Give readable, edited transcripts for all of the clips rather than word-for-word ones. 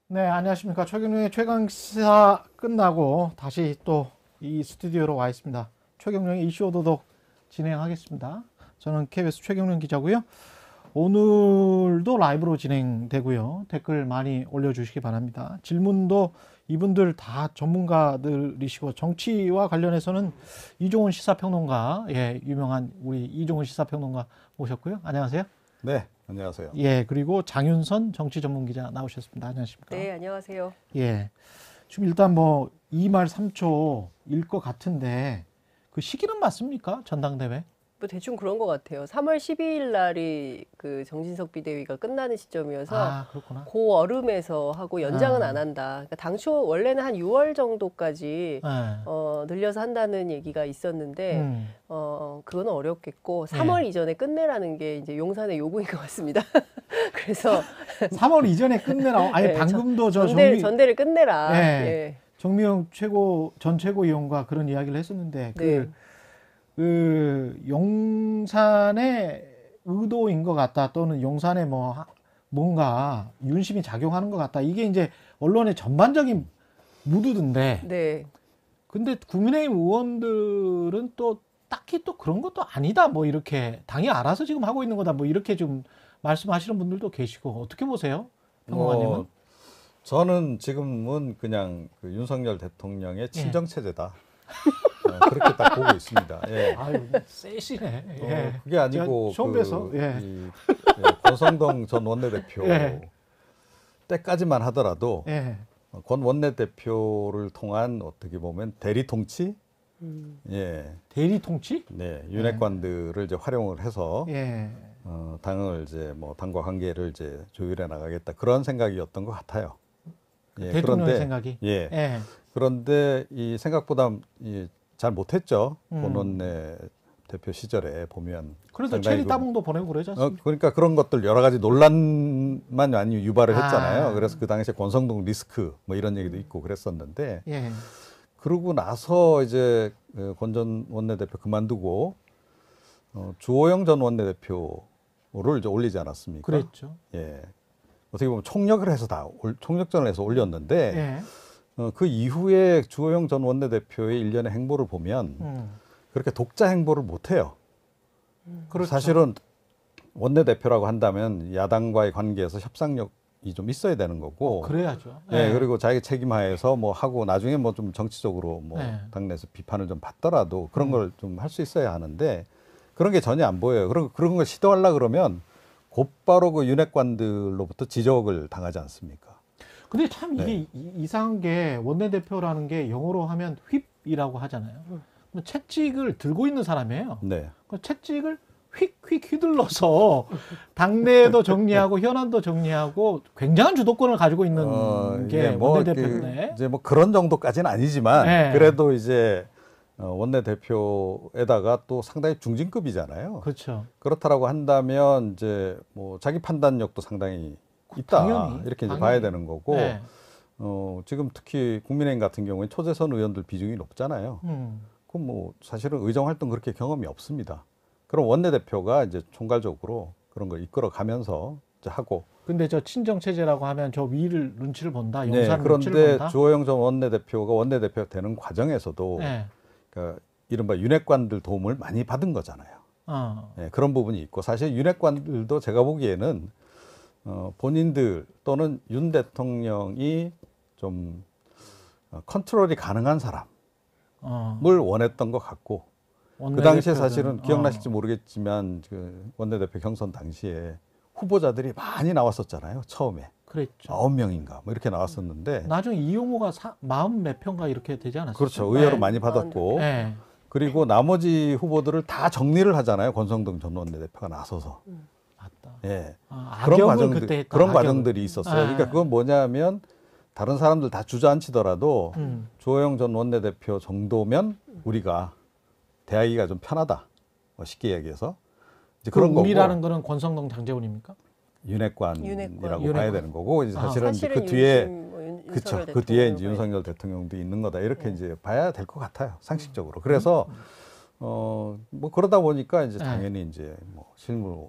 네, 안녕하십니까. 최경영의 최강시사 끝나고 다시 또 이 스튜디오로 와 있습니다. 최경영의 이슈 오도독 진행하겠습니다. 저는 KBS 최경영 기자고요. 오늘도 라이브로 진행되고요. 댓글 많이 올려주시기 바랍니다. 질문도 이분들 다 전문가들이시고 정치와 관련해서는 이종훈 시사평론가, 예, 유명한 우리 이종훈 시사평론가 모셨고요. 안녕하세요. 네, 안녕하세요. 예, 그리고 장윤선 정치전문기자 나오셨습니다. 안녕하십니까? 네, 안녕하세요. 예. 지금 일단 뭐 2말 3초일 것 같은데 그 시기는 맞습니까? 전당대회? 뭐 대충 그런 것 같아요. 3월 12일 날이 그 정진석 비대위가 끝나는 시점이어서 아, 그렇구나. 고 얼음에서 하고 연장은 아. 안 한다. 그러니까 당초 원래는 한 6월 정도까지 예. 늘려서 한다는 얘기가 있었는데 음. 그거는 어렵겠고 3월 이전에 끝내라는 게 이제 용산의 요구인 것 같습니다. 그래서 3월 이전에 끝내라. 아니 네, 방금도 저 전대를 끝내라. 예. 예. 정미영 전 최고위원과 그런 이야기를 했었는데 네. 그 용산의 의도인 것 같다 또는 용산에 뭐 뭔가 윤심이 작용하는 것 같다. 이게 이제 언론의 전반적인 무드던데. 네. 근데 국민의힘 의원들은 또 딱히 또 그런 것도 아니다. 뭐 이렇게 당이 알아서 지금 하고 있는 거다. 뭐 이렇게 좀 말씀하시는 분들도 계시고 어떻게 보세요, 평론가님은? 저는 지금은 그냥 그 윤석열 대통령의 친정 체제다. 예. 그렇게 딱 보고 있습니다. 예. 아유, 세시네. 예. 그게 아니고 처음 뵈서, 예. 권성동 전 원내대표 예. 때까지만 하더라도 예. 권 원내대표를 통한 어떻게 보면 대리 통치, 예, 대리 통치? 네, 윤핵관들을 이제 활용을 해서 예. 당을 이제 뭐 당과 관계를 이제 조율해 나가겠다 그런 생각이었던 것 같아요. 예, 대통령의 생각이. 예. 예. 그런데 이 생각보다 잘 못했죠. 권원내 대표 시절에 보면 그래도 상당히 체리 따봉도 보내고 그러지 않습니까? 그러니까 그런 것들 여러 가지 논란만 많이 유발을 아. 했잖아요. 그래서 그 당시에 권성동 리스크 뭐 이런 얘기도 있고 그랬었는데 예. 그러고 나서 이제 권 전 원내대표 그만두고 주호영 전 원내대표를 이제 올리지 않았습니까? 그랬죠. 예. 어떻게 보면 총력전을 해서 올렸는데 예. 그 이후에 주호영 전 원내대표의 일련의 행보를 보면 그렇게 독자 행보를 못 해요. 그렇죠. 사실은 원내대표라고 한다면 야당과의 관계에서 협상력이 좀 있어야 되는 거고. 그래야죠. 예, 예. 그리고 자기 책임하에서 뭐 하고 나중에 뭐 좀 정치적으로 뭐 예. 당내에서 비판을 좀 받더라도 그런 걸 좀 할 수 있어야 하는데 그런 게 전혀 안 보여요. 그런 걸 시도하려 그러면 곧바로 그 윤핵관들로부터 지적을 당하지 않습니까? 근데 참 이게 이상한 게 원내대표라는 게 영어로 하면 휩이라고 하잖아요. 채찍을 들고 있는 사람이에요. 네. 그 채찍을 휙휙 휘둘러서 당내도 정리하고 현안도 정리하고 굉장한 주도권을 가지고 있는 게 원내대표인데. 이제 뭐 그런 정도까지는 아니지만 네. 그래도 이제 원내대표에다가 또 상당히 중진급이잖아요. 그렇죠. 그렇다라고 한다면 이제 뭐 자기 판단력도 상당히 있다. 당연히, 이렇게 이제 당연히. 봐야 되는 거고. 네. 지금 특히 국민의힘 같은 경우에 초재선 의원들 비중이 높잖아요. 그럼 뭐 사실은 의정 활동 그렇게 경험이 없습니다. 그럼 원내대표가 이제 총괄적으로 그런 걸 이끌어 가면서 이제 하고. 근데 저 친정 체제라고 하면 저 위를 눈치를 본다. 네, 용산 눈치를 그런데 본다. 주호영 전 원내대표가 원내대표 되는 과정에서도 네. 그러니까 이른바 윤핵관들 도움을 많이 받은 거잖아요. 네, 그런 부분이 있고 사실 윤핵관들도 제가 보기에는 본인들 또는 윤 대통령이 좀 컨트롤이 가능한 사람을 원했던 것 같고 그 당시에 사실은 기억나실지 모르겠지만 그 원내대표 경선 당시에 후보자들이 많이 나왔었잖아요. 처음에. 그랬죠. 9명인가 뭐 이렇게 나왔었는데 나중에 이용호가 40 몇 표인가 이렇게 되지 않았어요? 그렇죠. 의외로 네. 많이 받았고 네. 그리고 나머지 후보들을 다 정리를 하잖아요. 권성동 전 원내대표가 나서서. 맞다. 예. 악역을 그때 했다. 그런 악역을. 과정들이 있었어요. 네. 그러니까 그건 뭐냐면 다른 사람들 다 주저앉히더라도 주호영 전 원내대표 정도면 우리가 대하기가 좀 편하다. 쉽게 얘기해서. 이제 그런 거고. 우리라는 거는 권성동 장제원입니까? 윤핵관이라고 봐야 되는 거고 이제 사실은 이제 그 사실은 뒤에 그렇죠. 그 뒤에 이제 윤석열 대통령도 있는 거다 이렇게 이제 봐야 될 것 같아요 상식적으로. 그래서 뭐 그러다 보니까 이제 당연히 이제 뭐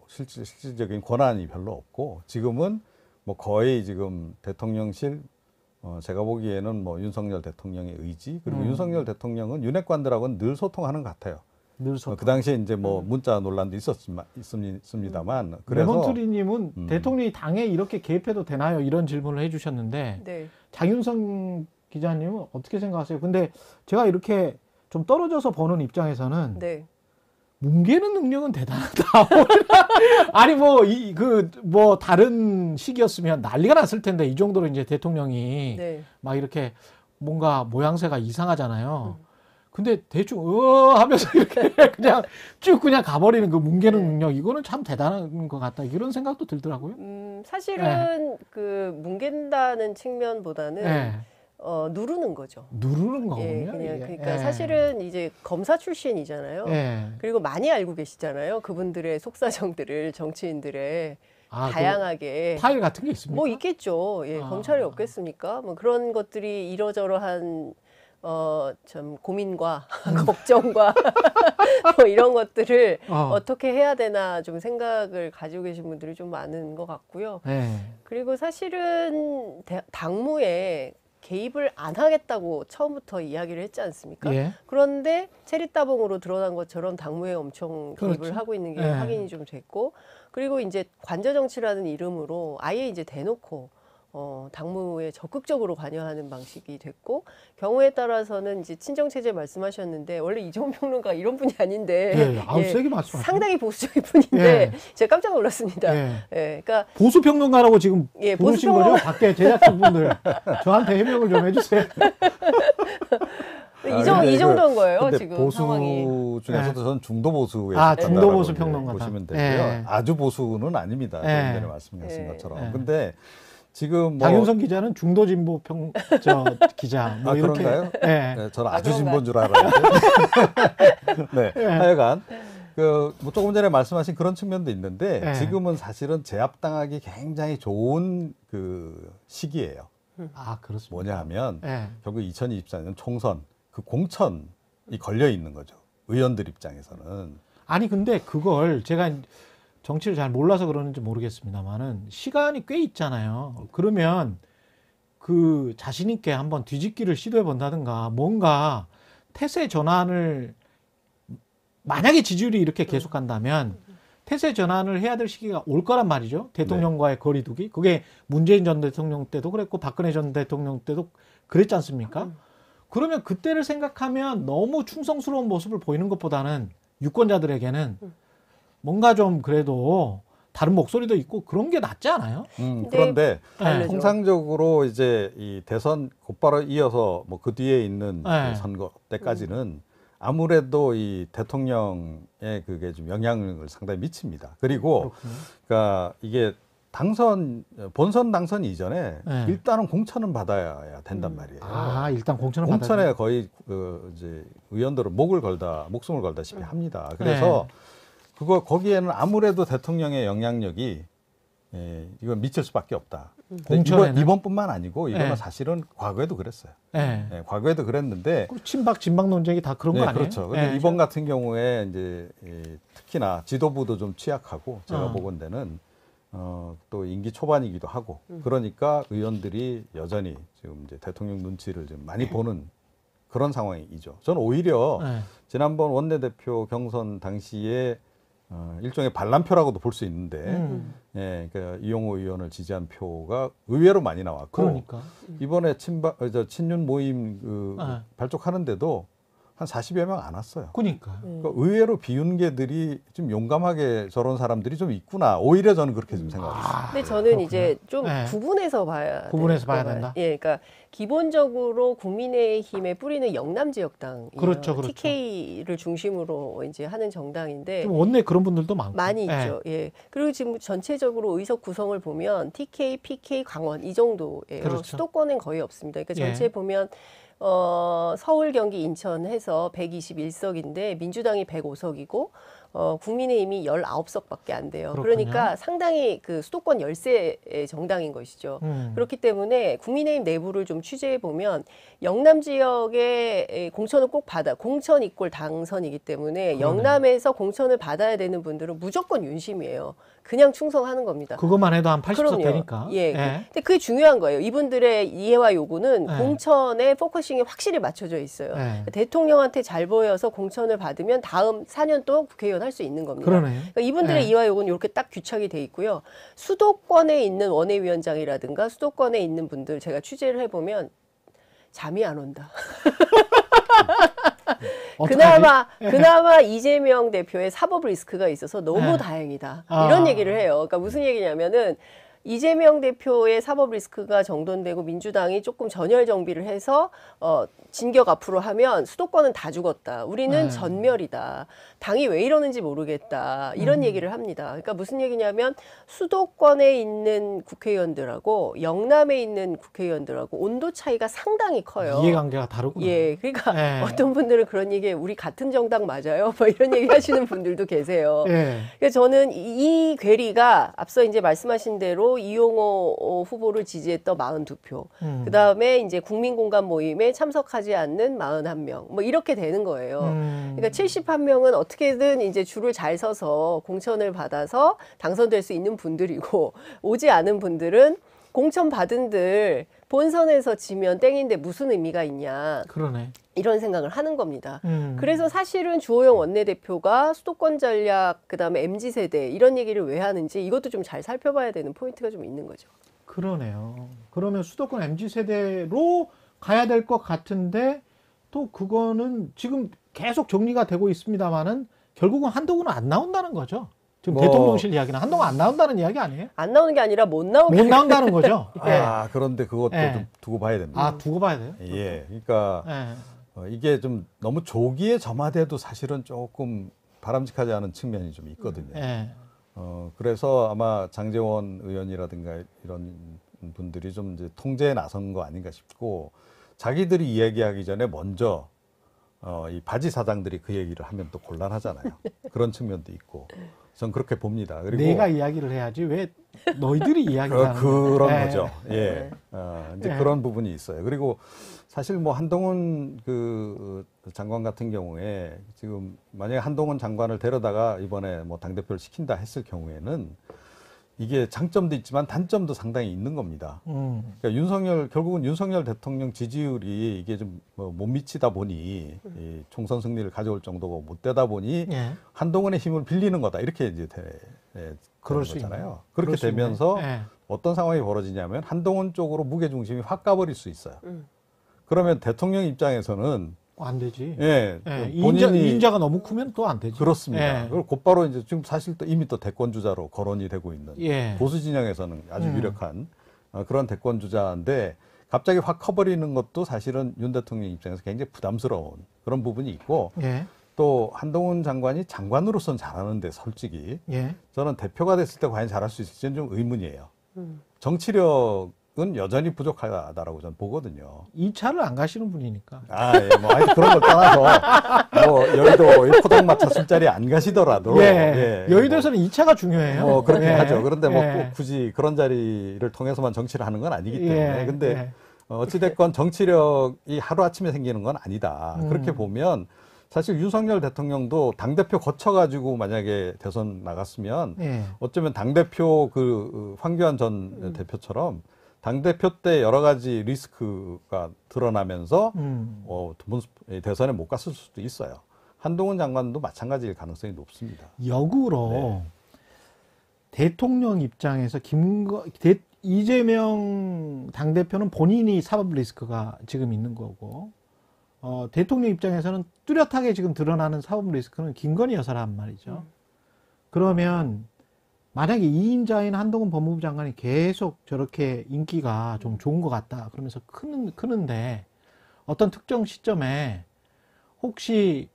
실질적인 권한이 별로 없고 지금은 뭐 거의 지금 대통령실 제가 보기에는 뭐 윤석열 대통령의 의지 그리고 윤석열 대통령은 윤핵관들하고는 늘 소통하는 것 같아요. 늘 소통. 그 당시에 이제 뭐 문자 논란도 있습니다만 그래서 레몬트리님은 대통령이 당에 이렇게 개입해도 되나요? 이런 질문을 해주셨는데 네. 장윤성 기자님은 어떻게 생각하세요? 근데 제가 이렇게 좀 떨어져서 보는 입장에서는 네. 뭉개는 능력은 대단하다. 아니 뭐 다른 시기였으면 난리가 났을 텐데 이 정도로 이제 대통령이 네. 막 이렇게 뭔가 모양새가 이상하잖아요. 근데 대충 하면서 이렇게 그냥 쭉 그냥 가버리는 그 뭉개는 네. 능력 이거는 참 대단한 것 같다 이런 생각도 들더라고요. 사실은 그 뭉갠다는 측면보다는 네. 누르는 거죠. 누르는 거군요. 예, 그냥 이게. 그러니까 예. 사실은 이제 검사 출신이잖아요. 예. 그리고 많이 알고 계시잖아요. 그분들의 속사정들을 정치인들의 아, 다양하게 그 파일 같은 게 있습니까? 뭐 있겠죠. 예, 아. 검찰이 없겠습니까? 뭐 그런 것들이 이러저러한 참 고민과 걱정과 뭐 이런 것들을 어떻게 해야 되나 좀 생각을 가지고 계신 분들이 좀 많은 것 같고요. 예. 그리고 사실은 당무에 개입을 안 하겠다고 처음부터 이야기를 했지 않습니까? 예. 그런데 체리따봉으로 드러난 것처럼 당무에 엄청 개입을 그렇죠. 하고 있는 게 예. 확인이 좀 됐고, 그리고 이제 관저정치라는 이름으로 아예 이제 대놓고 당무에 적극적으로 관여하는 방식이 됐고, 경우에 따라서는 이제 친정체제 말씀하셨는데 원래 이종훈 평론가 이런 분이 아닌데 예. 아우 세게 말씀하시네. 상당히 보수적인 분인데 제가 깜짝 놀랐습니다. 예. 예, 그러니까 보수 평론가라고 지금 예, 부르신 보수 거죠? 밖에 제작진분들 저한테 해명을 좀 해주세요. 이 정도인 거예요 근데 지금 보수 상황이. 중에서도 저는 중도 보수에 중도 보수 속한다라고 평론가다. 보시면 되고요. 예. 아주 보수는 아닙니다. 조금 예. 전에 말씀하신 예. 것처럼. 예. 근데 지금 뭐 장윤성 기자는 중도 진보 기자 뭐 이렇게. 그런가요? 예. 네, 저는 아주 그런가요? 진보인 줄 알았는데. 네, 예. 하여간 뭐 조금 전에 말씀하신 그런 측면도 있는데 예. 지금은 사실은 제압당하기 굉장히 좋은 그 시기예요. 아 그렇습니다. 뭐냐 하면 예. 결국 2024년 총선 그 공천이 걸려 있는 거죠. 의원들 입장에서는. 아니 근데 그걸 제가 정치를 잘 몰라서 그러는지 모르겠습니다만은 시간이 꽤 있잖아요. 그러면 그 자신 있게 한번 뒤집기를 시도해 본다든가 뭔가 태세 전환을 만약에 지지율이 이렇게 계속 간다면 태세 전환을 해야 될 시기가 올 거란 말이죠. 대통령과의 거리두기. 그게 문재인 전 대통령 때도 그랬고 박근혜 전 대통령 때도 그랬지 않습니까? 그러면 그때를 생각하면 너무 충성스러운 모습을 보이는 것보다는 유권자들에게는 뭔가 좀 그래도 다른 목소리도 있고 그런 게 낫지 않아요? 그런데 다르죠. 통상적으로 이제 이 대선 곧바로 이어서 뭐 그 뒤에 있는 네. 그 선거 때까지는 아무래도 이 대통령의 그게 좀 영향을 상당히 미칩니다. 그리고 그렇군요. 그러니까 이게 본선 당선 이전에 네. 일단은 공천은 받아야 된단 말이에요. 아 일단 공천을 공천에 받아야 거의 이제 의원들은 목숨을 걸다시피 합니다. 그래서 거기에는 아무래도 대통령의 영향력이 이건 미칠 수밖에 없다. 공천에는? 이번뿐만 아니고 이거는 네. 사실은 과거에도 그랬어요. 네. 과거에도 그랬는데 친박 진박 논쟁이 다 그런 거 아니에요? 그렇죠. 근데 네. 이번 같은 경우에 이제 특히나 지도부도 좀 취약하고 제가 보건대는 또 임기 초반이기도 하고 그러니까 의원들이 여전히 지금 이제 대통령 눈치를 좀 많이 보는 그런 상황이죠. 저는 오히려 네. 지난번 원내대표 경선 당시에 일종의 반란표라고도 볼 수 있는데 그러니까 이용호 의원을 지지한 표가 의외로 많이 나왔고 그러니까 이번에 친윤 모임 발족하는데도 한 40여 명 안 왔어요. 그러니까 그러니까 의외로 비윤계들이 좀 용감하게 저런 사람들이 좀 있구나. 오히려 저는 그렇게 좀 생각했어요. 근데 저는 이제 좀 네. 구분해서 봐야 구분해서 될 봐야 것 된다? 같아요. 예, 그러니까 기본적으로 국민의힘에 뿌리는 영남 지역당이에요. 그렇죠, 그렇죠. TK를 중심으로 이제 하는 정당인데 좀 원내 그런 분들도 많고 많이 네. 있죠. 예. 그리고 지금 전체적으로 의석 구성을 보면 TK, PK, 강원 이 정도예요. 그렇죠. 수도권은 거의 없습니다. 그러니까 예. 전체 보면 서울, 경기, 인천 해서 121석인데 민주당이 105석이고 국민의힘이 19석밖에 안 돼요. 그렇군요. 그러니까 상당히 그 수도권 열세의 정당인 것이죠. 그렇기 때문에 국민의힘 내부를 좀 취재해 보면 영남 지역에 공천을 꼭 공천 이꼴 당선이기 때문에 그러네. 영남에서 공천을 받아야 되는 분들은 무조건 윤심이에요. 그냥 충성하는 겁니다. 그것만 해도 한 80석 그럼요. 되니까. 예. 근데 그게 중요한 거예요. 이분들의 이해와 요구는 예. 공천에 포커싱이 확실히 맞춰져 있어요. 예. 대통령한테 잘 보여서 공천을 받으면 다음 4년 또 국회의원 할 수 있는 겁니다. 그러네. 그러니까 이분들의 예. 이해와 요구는 이렇게 딱 규착이 돼 있고요. 수도권에 있는 원외위원장이라든가 수도권에 있는 분들 제가 취재를 해보면 잠이 안 온다. 그나마 이재명 대표의 사법 리스크가 있어서 너무 네. 다행이다. 아. 이런 얘기를 해요. 그러니까 무슨 얘기냐면은 이재명 대표의 사법 리스크가 정돈되고 민주당이 조금 전열 정비를 해서 진격 앞으로 하면 수도권은 다 죽었다. 우리는 네. 전멸이다. 당이 왜 이러는지 모르겠다. 이런 얘기를 합니다. 그러니까 무슨 얘기냐면 수도권에 있는 국회의원들하고 영남에 있는 국회의원들하고 온도 차이가 상당히 커요. 이해관계가 다르구나. 예, 그러니까 예. 어떤 분들은 그런 얘기에 우리 같은 정당 맞아요? 뭐 이런 얘기 하시는 분들도 계세요. 예. 그래서 저는 이 괴리가 앞서 이제 말씀하신 대로 이용호 후보를 지지했던 42표, 그 다음에 이제 국민공감 모임에 참석하지 않는 41명, 뭐 이렇게 되는 거예요. 그러니까 71명은 어떻게든 이제 줄을 잘 서서 공천을 받아서 당선될 수 있는 분들이고, 오지 않은 분들은 공천 받은들 본선에서 지면 땡인데 무슨 의미가 있냐. 그러네. 이런 생각을 하는 겁니다. 그래서 사실은 주호영 원내대표가 수도권 전략, 그다음에 MZ세대 이런 얘기를 왜 하는지 이것도 좀 잘 살펴봐야 되는 포인트가 좀 있는 거죠. 그러네요. 그러면 수도권 MZ세대로 가야 될 것 같은데 또 그거는 지금 계속 정리가 되고 있습니다만은 결국은 한동훈은 안 나온다는 거죠. 지금 뭐- 대통령실 이야기는 한동훈 안 나온다는 이야기 아니에요? 안 나오는 게 아니라 못 나오게. 못 나온다는 거죠. 예. 아, 그런데 그것도 예. 좀 두고 봐야 됩니다. 아, 두고 봐야 돼요? 예. 그러니까 예. 이게 좀 너무 조기에 점화돼도 사실은 조금 바람직하지 않은 측면이 좀 있거든요. 예. 그래서 아마 장제원 의원이라든가 이런 분들이 좀 이제 통제에 나선 거 아닌가 싶고, 자기들이 이야기하기 전에 먼저 이 바지 사장들이 그 얘기를 하면 또 곤란하잖아요. 그런 측면도 있고, 전 그렇게 봅니다. 그리고 내가 이야기를 해야지 왜 너희들이 이야기를 하는 그런 거야. 거죠. 예. 이제 예. 그런 부분이 있어요. 그리고 사실 뭐 한동훈 그 장관 같은 경우에 지금 만약에 한동훈 장관을 데려다가 이번에 뭐 당대표를 시킨다 했을 경우에는 이게 장점도 있지만 단점도 상당히 있는 겁니다. 그러니까 결국은 윤석열 대통령 지지율이 이게 좀 못 미치다 보니 이 총선 승리를 가져올 정도가 못 되다 보니 예. 한동훈의 힘을 빌리는 거다. 이렇게 이제 그럴 되는 수 거잖아요. 있네요. 그렇게 그럴 수 있네. 되면서 예. 어떤 상황이 벌어지냐면 한동훈 쪽으로 무게 중심이 확 가버릴 수 있어요. 그러면 대통령 입장에서는 안 되지. 예, 예. 본인이 인자가 너무 크면 또 안 되지. 그렇습니다. 예. 그리고 곧바로 이제 지금 사실 또 이미 또 대권 주자로 거론이 되고 있는 예. 보수 진영에서는 아주 유력한 그런 대권 주자인데 갑자기 확 커버리는 것도 사실은 윤 대통령 입장에서 굉장히 부담스러운 그런 부분이 있고, 예. 또 한동훈 장관이 장관으로서는 잘하는데 솔직히 예. 저는 대표가 됐을 때 과연 잘할 수 있을지는 좀 의문이에요. 정치력은 여전히 부족하다라고 저는 보거든요. 2차를 안 가시는 분이니까. 아, 예, 뭐, 하여튼 그런 걸 떠나서, 뭐, 여의도 포장마차 술자리 안 가시더라도, 예. 여의도에서는 2차가 중요해요. 뭐, 그렇게 예. 하죠. 그런데 뭐, 예. 꼭 굳이 그런 자리를 통해서만 정치를 하는 건 아니기 때문에. 예. 근데, 예. 어찌됐건 정치력이 하루아침에 생기는 건 아니다. 그렇게 보면, 사실 윤석열 대통령도 당대표 거쳐가지고 만약에 대선 나갔으면, 예. 어쩌면 당대표 황교안 전 대표처럼 당대표 때 여러 가지 리스크가 드러나면서 대선에 못 갔을 수도 있어요. 한동훈 장관도 마찬가지일 가능성이 높습니다. 역으로 네. 대통령 입장에서 이재명 당대표는 본인이 사법 리스크가 지금 있는 거고, 대통령 입장에서는 뚜렷하게 지금 드러나는 사법 리스크는 김건희 여사란 말이죠. 그러면 만약에 2인자인 한동훈 법무부 장관이 계속 저렇게 인기가 좀 좋은 것 같다 그러면서 크는데 어떤 특정 시점에 혹시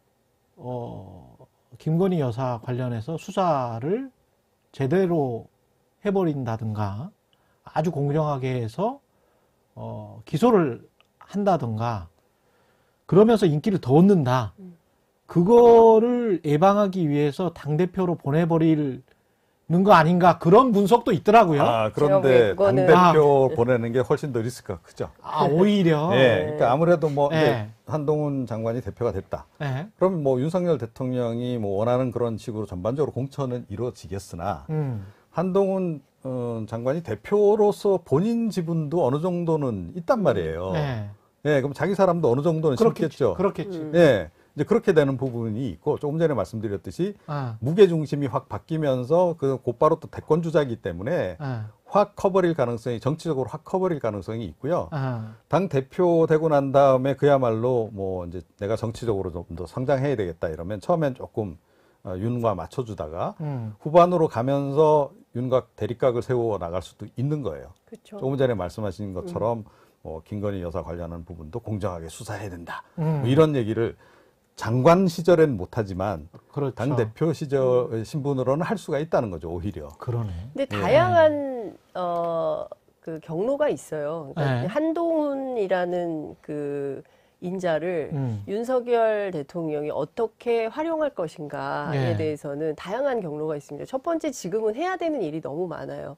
김건희 여사 관련해서 수사를 제대로 해버린다든가 아주 공정하게 해서 기소를 한다든가 그러면서 인기를 더 얻는다. 그거를 예방하기 위해서 당대표로 보내버리는 거 아닌가 그런 분석도 있더라고요. 아, 그런데 그거는- 당대표 보내는 게 훨씬 더 리스크가 크죠. 아, 오히려. 예, 그러니까 아무래도 뭐 네. 이제 한동훈 장관이 대표가 됐다. 네. 그럼 뭐 윤석열 대통령이 뭐 원하는 그런 식으로 전반적으로 공천은 이루어지겠으나 한동훈 장관이 대표로서 본인 지분도 어느 정도는 있단 말이에요. 네. 예, 그럼 자기 사람도 어느 정도는 심겠죠. 그렇겠지. 예, 이제 그렇게 되는 부분이 있고 조금 전에 말씀드렸듯이 아, 무게 중심이 확 바뀌면서 그 곧바로 또 대권 주자이기 때문에 아, 확 커버릴 가능성이 정치적으로 확 커버릴 가능성이 있고요. 아, 당 대표 되고 난 다음에 그야말로 뭐 이제 내가 정치적으로 좀 더 성장해야 되겠다 이러면 처음엔 조금 윤과 맞춰주다가 후반으로 가면서 윤곽 대립각을 세워 나갈 수도 있는 거예요. 그렇죠. 조금 전에 말씀하신 것처럼 뭐 김건희 여사 관련한 부분도 공정하게 수사해야 된다. 음. 뭐 이런 얘기를 장관 시절엔 못하지만 그렇죠. 당 대표 시절 신분으로는 할 수가 있다는 거죠. 오히려. 그러네. 근데 다양한 그 경로가 있어요. 그러니까 네. 한동훈이라는 그 인자를 윤석열 대통령이 어떻게 활용할 것인가에 네. 대해서는 다양한 경로가 있습니다. 첫 번째, 지금은 해야 되는 일이 너무 많아요.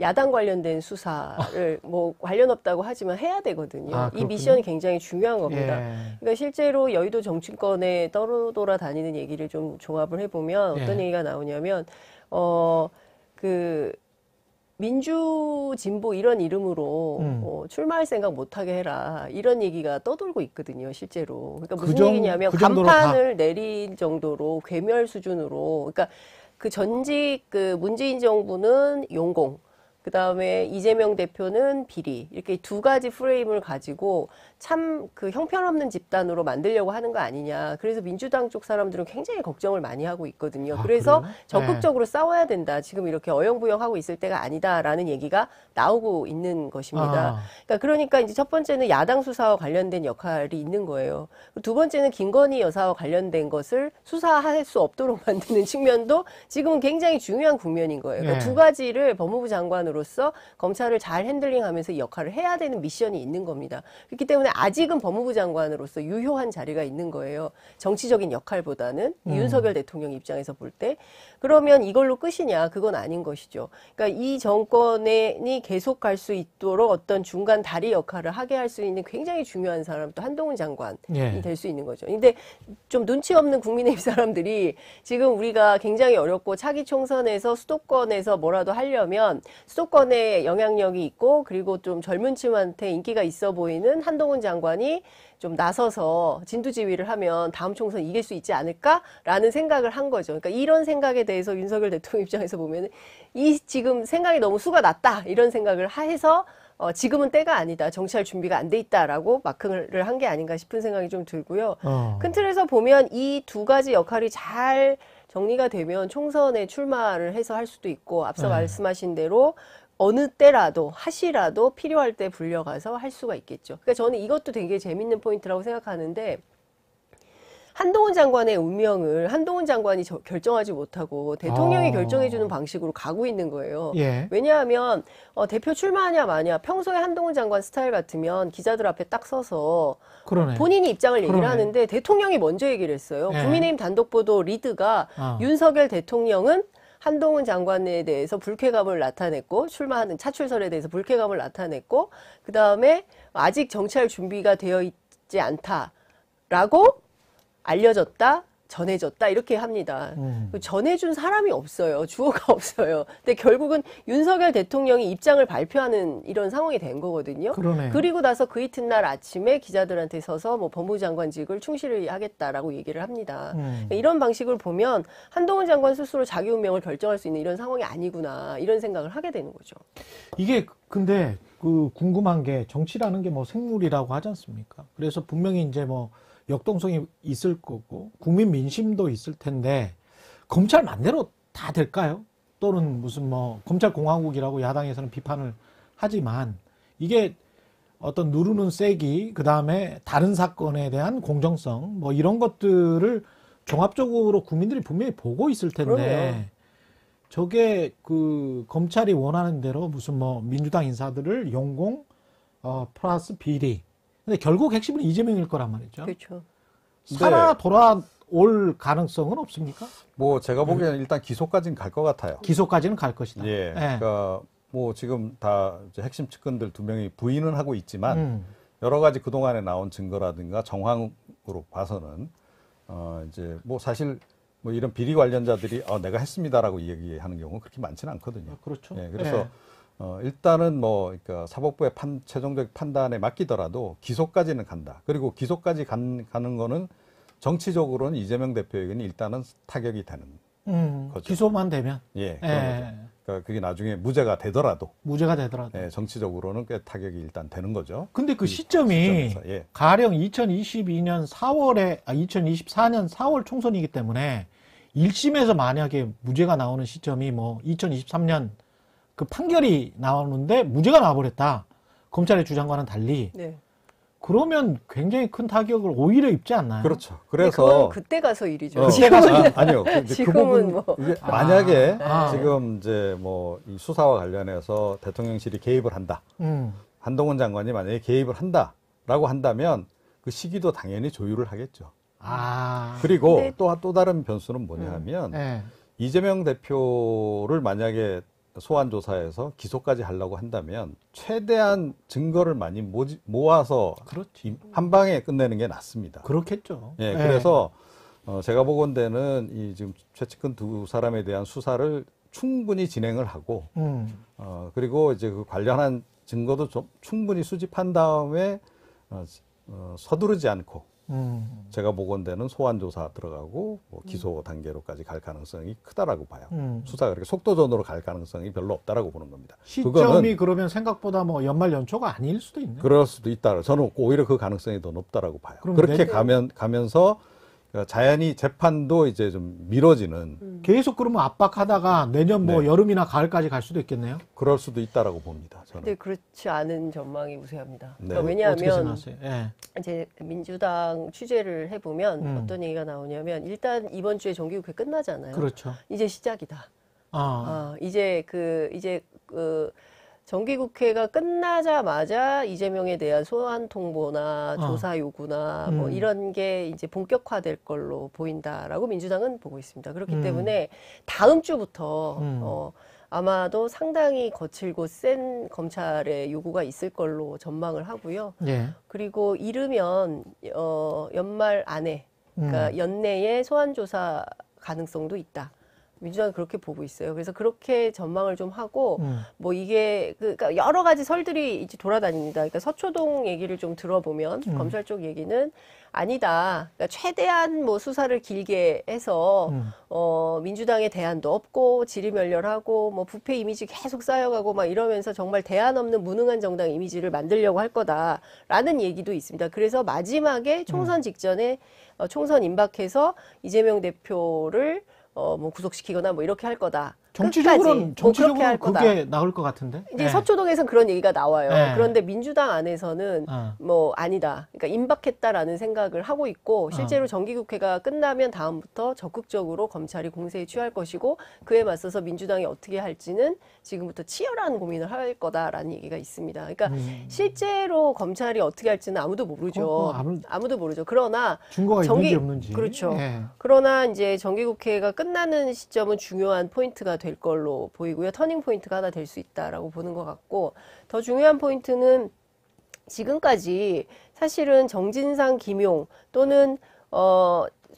야당 관련된 수사를 뭐 관련 없다고 하지만 해야 되거든요. 아, 이 그렇군요. 미션이 굉장히 중요한 겁니다. 예. 그러니까 실제로 여의도 정치권에 떠돌아다니는 얘기를 좀 종합을 해보면 어떤 예. 얘기가 나오냐면 그 민주 진보 이런 이름으로 출마할 생각 못하게 해라 이런 얘기가 떠돌고 있거든요. 실제로. 그러니까 무슨 얘기냐면 그 정도로 간판을 내린 정도로 괴멸 수준으로. 그러니까 그 전직 그 문재인 정부는 용공. 그 다음에 이재명 대표는 비리. 이렇게 두 가지 프레임을 가지고 참 그 형편없는 집단으로 만들려고 하는 거 아니냐. 그래서 민주당 쪽 사람들은 굉장히 걱정을 많이 하고 있거든요. 아, 그래서 그래요? 적극적으로 싸워야 된다. 지금 이렇게 어영부영하고 있을 때가 아니다라는 얘기가 나오고 있는 것입니다. 그러니까 이제 첫 번째는 야당 수사와 관련된 역할이 있는 거예요. 두 번째는 김건희 여사와 관련된 것을 수사할 수 없도록 만드는 측면도 지금은 굉장히 중요한 국면인 거예요. 그러니까 예. 두 가지를 법무부 장관으로서 검찰을 잘 핸들링하면서 이 역할을 해야 되는 미션이 있는 겁니다. 그렇기 때문에 아직은 법무부 장관으로서 유효한 자리가 있는 거예요. 정치적인 역할보다는 윤석열 대통령 입장에서 볼 때. 그러면 이걸로 끝이냐? 그건 아닌 것이죠. 그러니까 이 정권이 계속 갈 수 있도록 어떤 중간 다리 역할을 하게 할 수 있는 굉장히 중요한 사람 또 한동훈 장관이 예. 될 수 있는 거죠. 근데 좀 눈치 없는 국민의힘 사람들이 지금 우리가 굉장히 어렵고 차기 총선에서 수도권에서 뭐라도 하려면 수도권에 영향력이 있고 그리고 좀 젊은 층한테 인기가 있어 보이는 한동훈 장관이 좀 나서서 진두지휘를 하면 다음 총선 이길 수 있지 않을까라는 생각을 한 거죠. 그러니까 이런 생각에 대해서 윤석열 대통령 입장에서 보면은 이 지금 생각이 너무 수가 났다 이런 생각을 해서 지금은 때가 아니다. 정치할 준비가 안 돼 있다라고 마크를 한 게 아닌가 싶은 생각이 좀 들고요. 큰 틀에서 보면 이 두 가지 역할이 잘 정리가 되면 총선에 출마를 해서 할 수도 있고 앞서 말씀하신 대로 어느 때라도 하시라도 필요할 때 불려가서 할 수가 있겠죠. 그러니까 저는 이것도 되게 재밌는 포인트라고 생각하는데 한동훈 장관의 운명을 한동훈 장관이 결정하지 못하고 대통령이 결정해주는 방식으로 가고 있는 거예요. 예. 왜냐하면 대표 출마하냐 마냐 평소에 한동훈 장관 스타일 같으면 기자들 앞에 딱 서서 그러네. 본인이 입장을 얘기를 그러네. 하는데 대통령이 먼저 얘기를 했어요. 예. 국민의힘 단독보도 리드가 윤석열 대통령은 한동훈 장관에 대해서 불쾌감을 나타냈고 출마하는 차출설에 대해서 불쾌감을 나타냈고 그다음에 아직 정치할 준비가 되어 있지 않다라고 알려졌다. 전해졌다 이렇게 합니다. 전해준 사람이 없어요. 주어가 없어요. 근데 결국은 윤석열 대통령이 입장을 발표하는 이런 상황이 된 거거든요. 그러네요. 그리고 나서 그 이튿날 아침에 기자들한테 서서 뭐 법무부 장관직을 충실히 하겠다라고 얘기를 합니다. 이런 방식을 보면 한동훈 장관 스스로 자기 운명을 결정할 수 있는 이런 상황이 아니구나 이런 생각을 하게 되는 거죠. 이게 근데 그 궁금한 게 정치라는 게 뭐 생물이라고 하지 않습니까? 그래서 분명히 이제 뭐 역동성이 있을 거고 국민 민심도 있을 텐데 검찰 맘대로 다 될까요? 또는 무슨 뭐 검찰 공화국이라고 야당에서는 비판을 하지만 이게 어떤 누르는 세기 그다음에 다른 사건에 대한 공정성 뭐 이런 것들을 종합적으로 국민들이 분명히 보고 있을 텐데 그럼요. 저게 그 검찰이 원하는 대로 무슨 뭐 민주당 인사들을 용공 플러스 비리 근데 결국 핵심은 이재명일 거란 말이죠. 그렇죠. 살아 돌아올 가능성은 없습니까? 뭐 제가 보기에는 일단 기소까지는 갈 것 같아요. 기소까지는 갈 것이다. 예. 그러니까 뭐 지금 다 이제 핵심 측근들 두 명이 부인은 하고 있지만 여러 가지 그동안에 나온 증거라든가 정황으로 봐서는 이제 뭐 사실 뭐 이런 비리 관련자들이 내가 했습니다라고 얘기하는 경우는 그렇게 많지는 않거든요. 그렇죠. 예, 그래서 일단은 뭐 그러니까 사법부의 최종적 판단에 맡기더라도 기소까지는 간다. 그리고 기소까지 가는 거는 정치적으로는 이재명 대표에게는 일단은 타격이 되는 거죠. 기소만 되면. 예, 그런 거죠. 그러니까 그게 나중에 무죄가 되더라도 예, 정치적으로는 꽤 타격이 일단 되는 거죠. 근데 그 시점이 예. 가령 2022년 4월에 2024년 4월 총선이기 때문에 1심에서 만약에 무죄가 나오는 시점이 뭐 2023년 그 판결이 나오는데 무죄가 나와버렸다. 검찰의 주장과는 달리. 네. 그러면 굉장히 큰 타격을 오히려 입지 않나요? 그렇죠. 그래서 그때 가서 일이죠. 그때 가서 아니요. 지금은 그 부분 뭐. 이게 만약에 아. 지금 이제 뭐 이 수사와 관련해서 대통령실이 개입을 한다. 한동훈 장관이 만약에 개입을 한다라고 한다면 그 시기도 당연히 조율을 하겠죠. 그리고 근데... 또 다른 변수는 뭐냐 하면 네. 이재명 대표를 만약에 소환 조사에서 기소까지 하려고 한다면 최대한 증거를 많이 모아서 그렇지. 한 방에 끝내는 게 낫습니다. 그렇겠죠. 예, 그래서 제가 보건대는 이 지금 최측근 두 사람에 대한 수사를 충분히 진행을 하고 그리고 이제 그 관련한 증거도 좀 충분히 수집한 다음에 서두르지 않고 제가 보건대는 소환 조사 들어가고 뭐 기소 단계로까지 갈 가능성이 크다라고 봐요. 수사가 그렇게 속도전으로 갈 가능성이 별로 없다라고 보는 겁니다. 시점이 그러면 생각보다 뭐 연말 연초가 아닐 수도 있네요. 그럴 수도 있다. 저는 오히려 그 가능성이 더 높다라고 봐요. 그럼 그렇게 가면서 자연히 재판도 이제 좀 미뤄지는. 계속 그러면 압박하다가 내년 뭐 네. 여름이나 가을까지 갈 수도 있겠네요. 그럴 수도 있다라고 봅니다. 저는. 근데 그렇지 않은 전망이 우세합니다. 네. 그러니까 왜냐하면 예. 이제 민주당 취재를 해보면 어떤 얘기가 나오냐면 일단 이번 주에 정기국회 끝나잖아요. 그렇죠. 이제 시작이다. 이제 정기국회가 끝나자마자 이재명에 대한 소환 통보나 조사 요구나 뭐 이런 게 이제 본격화될 걸로 보인다라고 민주당은 보고 있습니다. 그렇기 때문에 다음 주부터 아마도 상당히 거칠고 센 검찰의 요구가 있을 걸로 전망을 하고요. 예. 그리고 이르면 연말 안에 그러니까 연내에 소환 조사 가능성도 있다. 민주당은 그렇게 보고 있어요. 그래서 그렇게 전망을 좀 하고, 뭐 이게, 그러니까 여러 가지 설들이 이제 돌아다닙니다. 그러니까 서초동 얘기를 좀 들어보면, 검찰 쪽 얘기는 아니다. 그러니까 최대한 뭐 수사를 길게 해서, 민주당에 대안도 없고, 지리멸렬하고, 뭐 부패 이미지 계속 쌓여가고 막 이러면서 정말 대안 없는 무능한 정당 이미지를 만들려고 할 거다라는 얘기도 있습니다. 그래서 마지막에 총선 직전에, 총선 임박해서 이재명 대표를 뭐 구속시키거나 뭐 이렇게 할 거다. 정치적으로는 그렇게 할 거다. 그게 나을 것 같은데. 이제 서초동에서는 그런 얘기가 나와요. 네. 그런데 민주당 안에서는 뭐 아니다. 그러니까 임박했다라는 생각을 하고 있고 실제로 정기국회가 끝나면 다음부터 적극적으로 검찰이 공세에 취할 것이고 그에 맞서서 민주당이 어떻게 할지는 지금부터 치열한 고민을 할 거다라는 얘기가 있습니다. 그러니까 실제로 검찰이 어떻게 할지는 아무도 모르죠. 아무도 모르죠. 그러나 증거가 있는지 없는지. 그렇죠. 예. 그러나 이제 정기국회가 끝나는 시점은 중요한 포인트가 될 걸로 보이고요. 터닝 포인트가 하나 될 수 있다라고 보는 것 같고 더 중요한 포인트는 지금까지 사실은 정진상, 김용 또는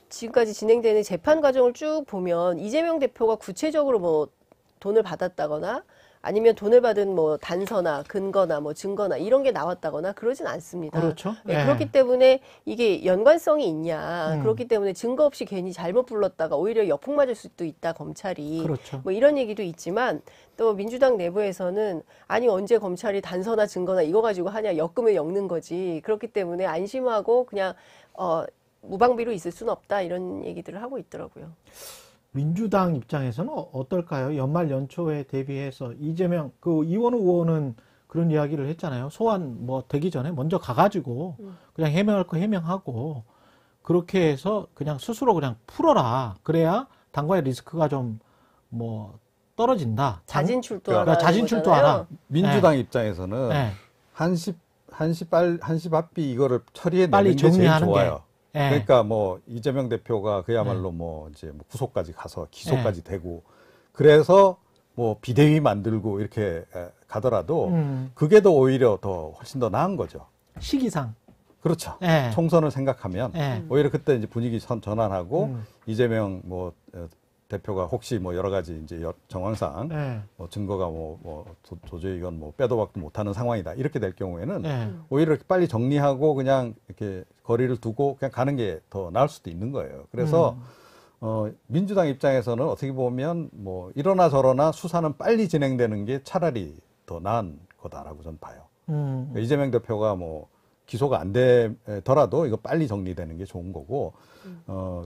지금까지 진행되는 재판 과정을 쭉 보면 이재명 대표가 구체적으로 뭐 돈을 받았다거나 아니면 돈을 받은 뭐 단서나 근거나 뭐 증거나 이런 게 나왔다거나 그러진 않습니다. 그렇죠. 네, 예. 그렇기 때문에 이게 연관성이 있냐. 그렇기 때문에 증거 없이 괜히 잘못 불렀다가 오히려 역풍 맞을 수도 있다, 검찰이. 그렇죠. 뭐 이런 얘기도 있지만 또 민주당 내부에서는 아니 언제 검찰이 단서나 증거나 이거 가지고 하냐, 엮으면 엮는 거지. 그렇기 때문에 안심하고 그냥 무방비로 있을 수는 없다 이런 얘기들을 하고 있더라고요. 민주당 입장에서는 어떨까요? 연말 연초에 대비해서 이재명 이원우 의원은 그런 이야기를 했잖아요. 소환 뭐 되기 전에 먼저 가가지고 그냥 해명할 거 해명하고 그렇게 해서 그냥 스스로 그냥 풀어라. 그래야 당과의 리스크가 좀 뭐 떨어진다. 자진 출두하라. 그러니까 자진 출두하라. 민주당 입장에서는 한시 바삐 이거를 처리해내는 게 제일 좋아요. 그러니까 뭐 이재명 대표가 그야말로 뭐 이제 뭐 구속까지 가서 기소까지 되고 그래서 뭐 비대위 만들고 이렇게 가더라도 그게 더 오히려 더 훨씬 더 나은 거죠. 시기상. 그렇죠. 예. 총선을 생각하면 예. 오히려 그때 이제 분위기 전환하고 음. 이재명 뭐 대표가 혹시 뭐 여러 가지 이제 정황상 예. 뭐 증거가 도저히 이건 뭐 빼도 박도 못하는 상황이다 이렇게 될 경우에는 예. 오히려 이렇게 빨리 정리하고 그냥 이렇게 거리를 두고 그냥 가는 게 더 나을 수도 있는 거예요. 그래서 민주당 입장에서는 어떻게 보면 뭐 이러나 저러나 수사는 빨리 진행되는 게 차라리 더 나은 거다라고 저는 봐요. 그러니까 이재명 대표가 뭐 기소가 안 되더라도 이거 빨리 정리되는 게 좋은 거고.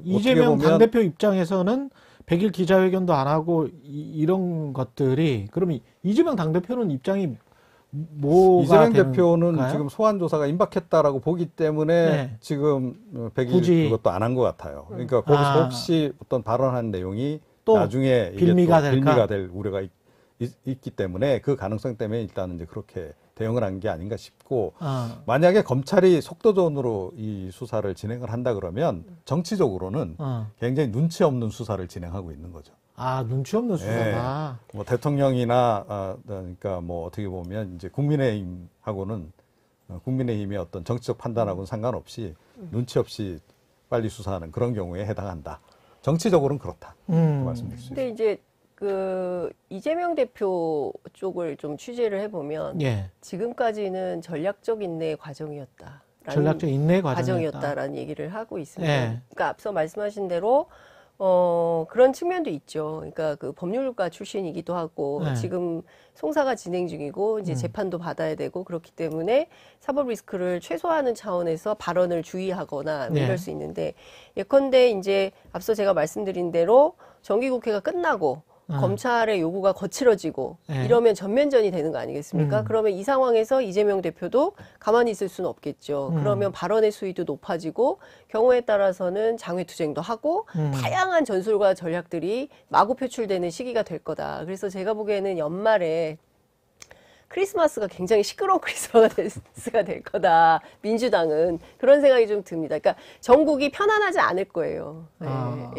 이재명 당대표 입장에서는 100일 기자회견도 안 하고 이런 것들이 그러면 이재명 당대표는 입장이 뭐가 이재명 되는가요? 대표는 지금 소환 조사가 임박했다라고 보기 때문에 네. 지금 100일 굳이. 그것도 안 한 것 같아요. 그러니까 거기서 혹시 어떤 발언한 내용이 또 나중에 이게 빌미가 또 될까? 빌미가 될 우려가 있기 때문에 그 가능성 때문에 일단은 이제 그렇게 대응을 한 게 아닌가 싶고 만약에 검찰이 속도전으로 이 수사를 진행을 한다 그러면 정치적으로는 굉장히 눈치 없는 수사를 진행하고 있는 거죠. 아, 눈치 없는 수사다. 뭐 대통령이나 그러니까 뭐 어떻게 보면 이제 국민의힘하고는 국민의힘의 어떤 정치적 판단하고는 상관없이 눈치 없이 빨리 수사하는 그런 경우에 해당한다. 정치적으로는 그렇다. 말씀드릴 수 근데 있습니다. 이제 그 이재명 대표 쪽을 좀 취재를 해보면 예. 지금까지는 전략적 인내 과정이었다. 전략적 인내 과정이었다. 과정이었다라는 얘기를 하고 있습니다. 예. 그러니까 앞서 말씀하신 대로 그런 측면도 있죠. 그러니까 그 법률가 출신이기도 하고 네. 지금 송사가 진행 중이고 이제 재판도 받아야 되고 그렇기 때문에 사법 리스크를 최소화하는 차원에서 발언을 주의하거나 뭐 네. 이럴 수 있는데 예컨대 이제 앞서 제가 말씀드린 대로 정기국회가 끝나고 검찰의 요구가 거칠어지고 네. 이러면 전면전이 되는 거 아니겠습니까? 그러면 이 상황에서 이재명 대표도 가만히 있을 수는 없겠죠. 그러면 발언의 수위도 높아지고 경우에 따라서는 장외투쟁도 하고 다양한 전술과 전략들이 마구 표출되는 시기가 될 거다. 그래서 제가 보기에는 연말에 크리스마스가 굉장히 시끄러운 크리스마스가 될 거다. 민주당은 그런 생각이 좀 듭니다. 그러니까 전국이 편안하지 않을 거예요.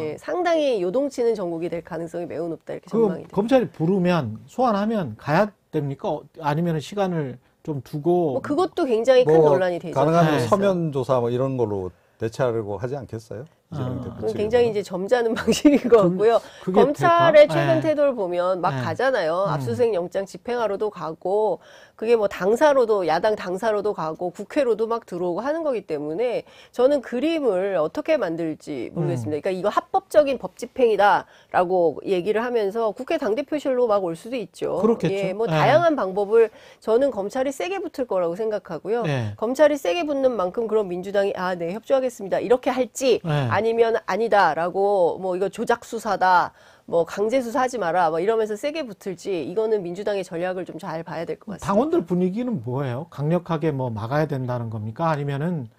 예, 상당히 요동치는 전국이 될 가능성이 매우 높다 이렇게 전망이 됩니다. 검찰이 부르면 소환하면 가야 됩니까? 아니면 시간을 좀 두고 뭐 그것도 굉장히 큰 논란이 되죠. 가능하면 네. 서면 조사 뭐 이런 걸로 대체하려고 하지 않겠어요? 이재명 대표 그건 측에서는. 굉장히 이제 점잖은 방식인 것 같고요. 그게 검찰의 될까? 최근 네. 태도를 보면 막 네. 가잖아요. 압수수색 영장 집행하러도 가고 그게 뭐 당사로도 야당 당사로도 가고 국회로도 막 들어오고 하는 거기 때문에 저는 그림을 어떻게 만들지 모르겠습니다. 그러니까 이거 합법적인 법 집행이다라고 얘기를 하면서 국회 당대표실로 막 올 수도 있죠. 그렇겠죠. 예, 뭐 네. 다양한 방법을 저는 검찰이 세게 붙을 거라고 생각하고요. 네. 검찰이 세게 붙는 만큼 그럼 민주당이 네, 협조하겠습니다. 이렇게 할지 네. 아니면 아니다라고 뭐 이거 조작 수사다. 뭐 강제 수사하지 마라. 뭐 이러면서 세게 붙을지 이거는 민주당의 전략을 좀 잘 봐야 될 것 같습니다. 당원들 분위기는 뭐예요? 강력하게 뭐 막아야 된다는 겁니까? 아니면은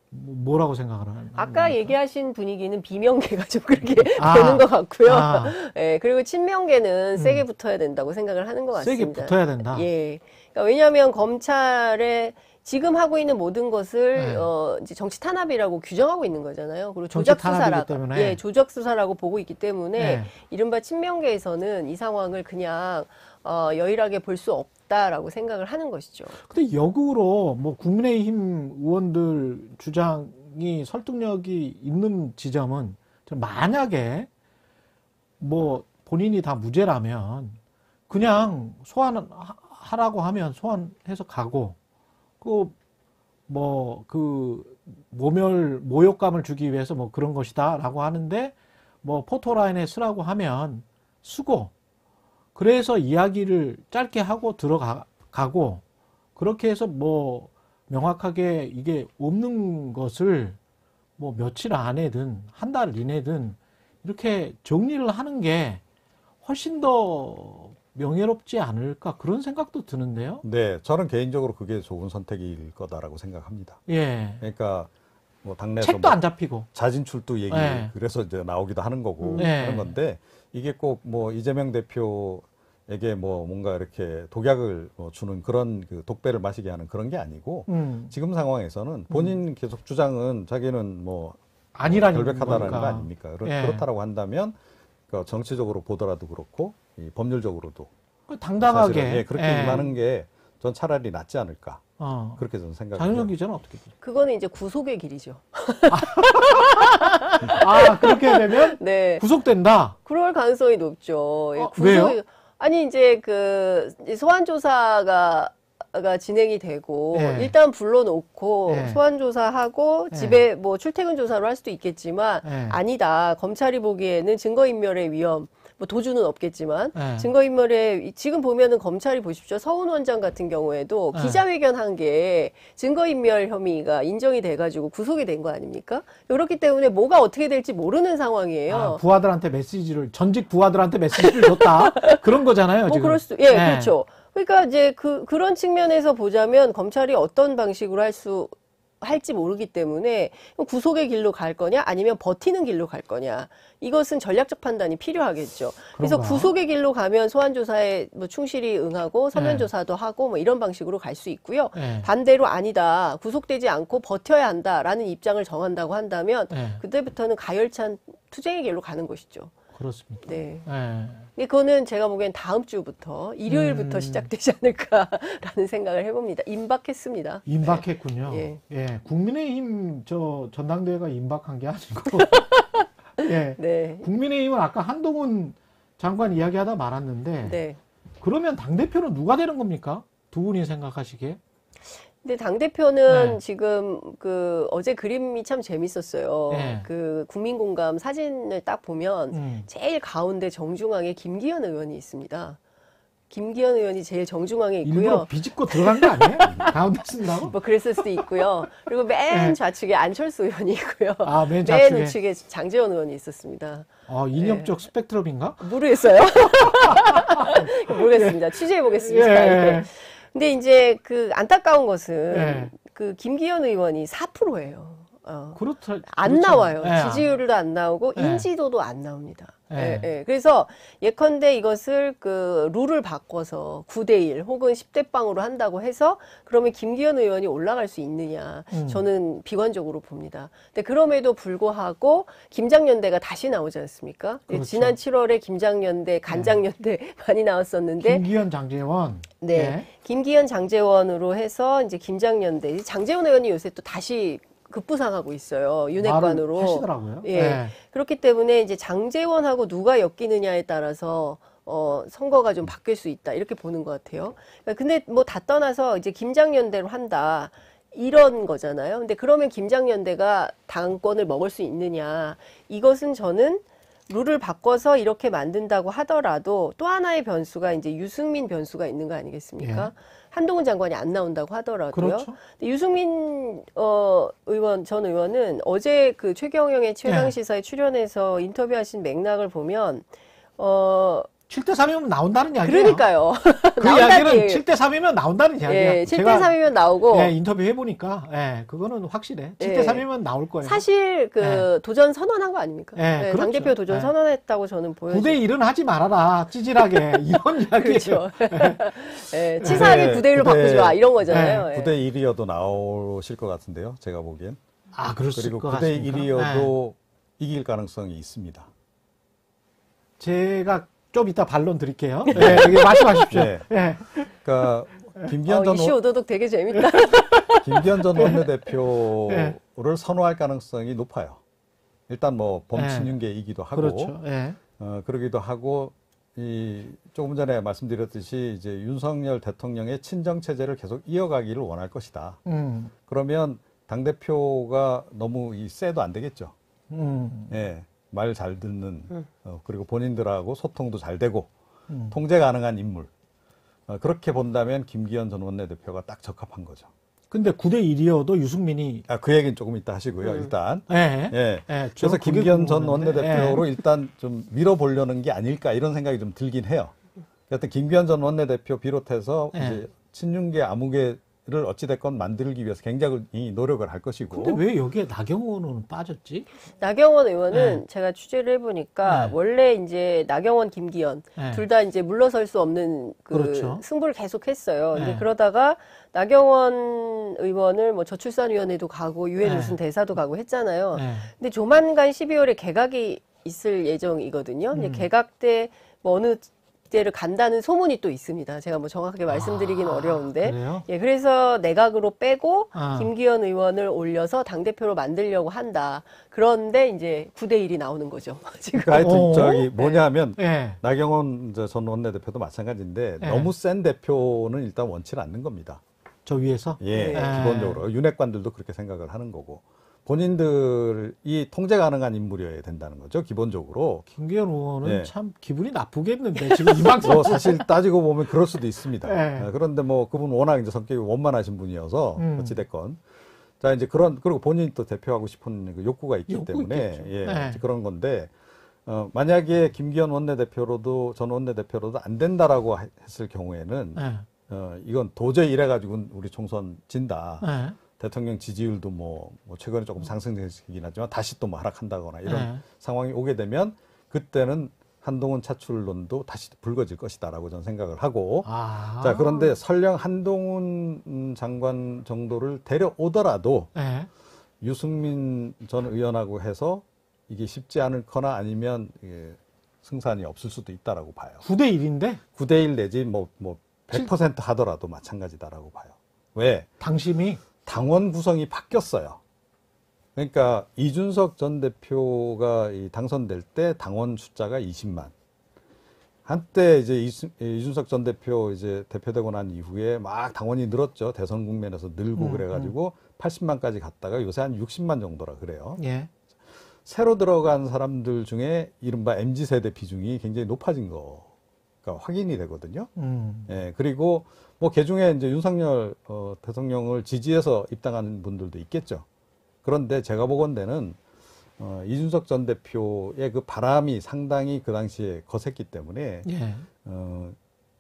뭐라고 생각을 하는 아까 얘기하신 분위기는 비명계가 좀 그렇게 아. 되는 것 같고요. 아. 예, 그리고 친명계는 세게 붙어야 된다고 생각을 하는 것 같습니다. 세게 붙어야 된다. 예. 그러니까 왜냐하면 검찰의 지금 하고 있는 모든 것을 네. 이제 정치 탄압이라고 규정하고 있는 거잖아요. 그리고 정치 조작 탄압이기 수사라고 때문에. 예, 조작 수사라고 보고 있기 때문에 네. 이른바 친명계에서는 이 상황을 그냥 여일하게 볼 수 없다라고 생각을 하는 것이죠. 근데 역으로 뭐 국민의힘 의원들 주장이 설득력이 있는 지점은 만약에 뭐 본인이 다 무죄라면 그냥 소환하라고 하면 소환해서 가고 모욕감을 주기 위해서 뭐 그런 것이다라고 하는데 뭐 포토라인에 쓰라고 하면 쓰고 그래서 이야기를 짧게 하고 들어가고 그렇게 해서 뭐 명확하게 이게 없는 것을 뭐 며칠 안에든 한 달 이내든 이렇게 정리를 하는 게 훨씬 더 명예롭지 않을까 그런 생각도 드는데요. 네, 저는 개인적으로 그게 좋은 선택일 거다라고 생각합니다. 예. 그러니까 뭐 당내에서 책도 안 잡히고. 자진출두 얘기 네. 그래서 이제 나오기도 하는 거고 네. 하는 건데 이게 꼭 뭐 이재명 대표에게 뭐 뭔가 이렇게 독약을 주는 그런 그 독배를 마시게 하는 그런 게 아니고 지금 상황에서는 본인 계속 주장은 자기는 뭐 아니라는 결백하다라는 거니까. 거 아닙니까? 예. 그렇다라고 한다면 그러니까 정치적으로 보더라도 그렇고 이 법률적으로도 당당하게 사실은, 그렇게 예. 임하는 게 전 차라리 낫지 않을까. 그렇게 저는 생각해요. 장윤정 기자는 어떻게 보세요? 그거는 이제 구속의 길이죠. 아, 그렇게 되면 네. 구속된다. 그럴 가능성이 높죠. 예, 왜요? 아니 이제 그 소환 조사가 진행이 되고 예. 일단 불러놓고 예. 소환 조사하고 예. 집에 뭐 출퇴근 조사를 할 수도 있겠지만 예. 아니다. 검찰이 보기에는 증거인멸의 위험 뭐 도주는 없겠지만 예. 증거인멸에 지금 보면은 검찰이 보십시오. 서훈 원장 같은 경우에도 예. 기자회견 한 게 증거인멸 혐의가 인정이 돼가지고 구속이 된 거 아닙니까? 그렇기 때문에 뭐가 어떻게 될지 모르는 상황이에요. 아, 부하들한테 메시지를 전직 부하들한테 메시지를 줬다. 그런 거잖아요. 뭐 지금. 그럴 수, 예, 그렇죠. 그러니까 이제 그런 측면에서 보자면 검찰이 어떤 방식으로 할지 모르기 때문에 구속의 길로 갈 거냐 아니면 버티는 길로 갈 거냐 이것은 전략적 판단이 필요하겠죠. 그래서 그런가? 구속의 길로 가면 소환 조사에 뭐 충실히 응하고 서면 조사도 하고 뭐 이런 방식으로 갈 수 있고요. 네. 반대로 아니다. 구속되지 않고 버텨야 한다라는 입장을 정한다고 한다면 네. 그때부터는 가열찬 투쟁의 길로 가는 것이죠. 그렇습니다. 네. 네. 그거는 제가 보기엔 다음 주부터 일요일부터 시작되지 않을까라는 생각을 해봅니다. 임박했습니다. 임박했군요. 예. 예. 국민의힘 저 전당대회가 임박한 게 아니고. 예. 네. 국민의힘은 아까 한동훈 장관 이야기하다 말았는데. 네. 그러면 당대표는 누가 되는 겁니까? 두 분이 생각하시기에? 근데 당대표는 네. 지금 어제 그림이 참 재밌었어요. 네. 그 국민공감 사진을 딱 보면 제일 가운데 정중앙에 김기현 의원이 있습니다. 김기현 의원이 제일 정중앙에 있고요. 일부러 비집고 들어간 거 아니에요? 가운데 쓴다고? 뭐 그랬을 수도 있고요. 그리고 맨 네. 좌측에 안철수 의원이 있고요. 아, 맨 맨 좌측에. 우측에 장제원 의원이 있었습니다. 이념적 스펙트럼인가? 모르겠어요. 모르겠습니다. 취재해 보겠습니다. 예. 근데 이제 그 안타까운 것은 예. 그 김기현 의원이 4%예요. 안 그렇죠. 나와요. 예. 지지율도 안 나오고 예. 인지도도 안 나옵니다. 예. 예. 그래서 예컨대 이것을 룰을 바꿔서 9대1 혹은 10대 빵으로 한다고 해서 그러면 김기현 의원이 올라갈 수 있느냐. 저는 비관적으로 봅니다. 근데 그럼에도 불구하고 김장연대가 다시 나오지 않습니까? 그렇죠. 지난 7월에 김장연대, 간장연대 많이 나왔었는데 김기현, 장제원. 네. 예. 김기현, 장제원으로 해서 이제 김장연대. 장제원 의원이 요새 또 다시 급부상하고 있어요. 윤핵관으로. 말을 하시더라고요. 예. 예. 그렇기 때문에 이제 장제원하고 누가 엮이느냐에 따라서 선거가 좀 바뀔 수 있다. 이렇게 보는 것 같아요. 그러니까 근데 뭐 다 떠나서 이제 김장연대로 한다. 이런 거잖아요. 근데 그러면 김장연대가 당권을 먹을 수 있느냐. 이것은 저는 룰을 바꿔서 이렇게 만든다고 하더라도 또 하나의 변수가 이제 유승민 변수가 있는 거 아니겠습니까? 예. 한동훈 장관이 안 나온다고 하더라도요. 그렇죠. 근데 유승민 전 의원은 어제 그 최경영의 최강시사에 출연해서 인터뷰하신 맥락을 보면 7대 3이면 나온다는 이야기예요. 그러니까요. 그 나온다는 이야기는 얘기예요. 7대 3이면 나온다는 이야기예요. 예, 7대 3이면 나오고 예, 인터뷰 해보니까 그거는 확실해. 7대 예. 3이면 나올 거예요. 사실 도전 선언한 거 아닙니까? 예, 그렇죠. 당대표 도전 예. 선언했다고 저는 보여요. 9대 1은 하지 말아라. 찌질하게. 이런 이야기예요. 그렇죠. 예, 치사하게 9대 1로 바꾸지 마. 이런 거잖아요. 예. 9대 1이어도 나오실 것 같은데요. 제가 보기엔. 그랬을 그리고 것 9대 같습니까? 1이어도 이길 가능성이 있습니다. 제가 좀 이따 반론 드릴게요. 예, 여기 말씀하십시오. 네. 예. 그러니까 김기현 이슈 오도독 되게 재밌다. 김기현 전 원내대표를 선호할 가능성이 높아요. 일단 뭐 범친윤계이기도 하고, 그렇죠. 예. 그러기도 하고, 조금 전에 말씀드렸듯이 이제 윤석열 대통령의 친정 체제를 계속 이어가기를 원할 것이다. 그러면 당 대표가 너무 세도 안 되겠죠. 예, 말 잘 듣는, 그리고 본인들하고 소통도 잘 되고, 통제 가능한 인물. 그렇게 본다면 김기현 전 원내대표가 딱 적합한 거죠. 근데 9대 1이어도 유승민이 그 얘기는 조금 이따 하시고요. 일단. 예. 예. 예, 그래서 그게 김기현 전 궁금한데. 원내대표로 일단 좀 밀어보려는 게 아닐까 이런 생각이 좀 들긴 해요. 여튼 김기현 전 원내대표 비롯해서 이제 친윤계 아무개를 어찌됐건 만들기 위해서 굉장히 노력을 할 것이고. 근데 왜 여기에 나경원은 빠졌지? 나경원 의원은 제가 취재를 해보니까 원래 이제 나경원, 김기현 둘 다 이제 물러설 수 없는 그렇죠. 승부를 계속했어요. 근데 그러다가 나경원 의원을 뭐 저출산위원회도 가고 유엔 무슨 대사도 가고 했잖아요. 근데 조만간 12월에 개각이 있을 예정이거든요. 이제 개각 때 뭐 어느 이제를 간다는 소문이 또 있습니다. 제가 뭐 정확하게 말씀드리긴 어려운데. 그래요? 예, 그래서 내각으로 빼고 아. 김기현 의원을 올려서 당대표로 만들려고 한다. 그런데 이제 9대1이 나오는 거죠. 지금. 그러니까 하여튼 오. 저기 뭐냐면 예. 나경원 전 원내대표도 마찬가지인데 네. 너무 센 대표는 일단 원치를 않는 겁니다. 저 위에서? 예, 네. 기본적으로 윤핵관들도 그렇게 생각을 하는 거고 본인들이 통제 가능한 인물이어야 된다는 거죠. 기본적으로. 김기현 의원은 예. 참 기분이 나쁘겠는데 지금 이 방송 뭐 사실 따지고 보면 그럴 수도 있습니다. 네. 예, 그런데 뭐 그분 워낙 이제 성격이 원만하신 분이어서 어찌됐건 자 이제 그리고 본인이 또 대표하고 싶은 그 욕구가 있기 욕구 때문에 있겠죠. 예, 네. 이제 그런 건데 만약에 김기현 원내대표로도 전 원내대표로도 안 된다라고 했을 경우에는 예. 이건 도저히 이래가지고 우리 총선 진다. 예. 대통령 지지율도 뭐 최근에 조금 상승되긴 하지만 다시 또 뭐 하락한다거나 이런 네. 상황이 오게 되면 그때는 한동훈 차출론도 다시 불거질 것이다라고 저는 생각을 하고 아. 자 그런데 설령 한동훈 장관 정도를 데려오더라도 예. 유승민 전 의원하고 해서 이게 쉽지 않거나 아니면 승산이 없을 수도 있다라고 봐요. 9대 1인데 9대1 내지 뭐 100% 하더라도 마찬가지다라고 봐요. 왜? 당심이 당원 구성이 바뀌었어요. 그러니까 이준석 전 대표가 당선될 때 당원 숫자가 20만. 한때 이제 이준석 전 대표 이제 대표되고 난 이후에 막 당원이 늘었죠. 대선 국면에서 늘고 그래가지고 80만까지 갔다가 요새 한 60만 정도라 그래요. 예. 새로 들어간 사람들 중에 이른바 MZ세대 비중이 굉장히 높아진 거가 확인이 되거든요. 예, 그리고 뭐 개중에 이제 윤석열 대통령을 지지해서 입당하는 분들도 있겠죠. 그런데 제가 보건대는 이준석 전 대표의 그 바람이 상당히 그 당시에 거셌기 때문에 예.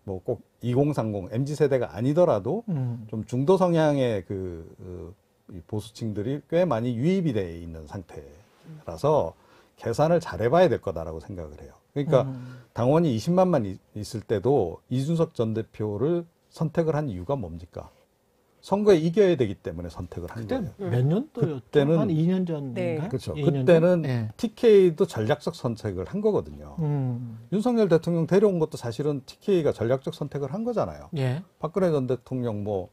뭐 꼭 2030 MZ 세대가 아니더라도 좀 중도 성향의 이 보수층들이 꽤 많이 유입이 돼 있는 상태라서 계산을 잘 해봐야 될 거다라고 생각을 해요. 그러니까 당원이 20만만 있을 때도 이준석 전 대표를 선택을 한 이유가 뭡니까? 선거에 이겨야 되기 때문에 선택을 한 그때 거예요. 몇 년도였죠? 그때는- 한 2년 전인가요? 네. 그렇죠. 2년 전? 그때는 예. TK도 전략적 선택을 한 거거든요. 윤석열 대통령 데려온 것도 사실은 TK가 전략적 선택을 한 거잖아요. 예. 박근혜 전 대통령 뭐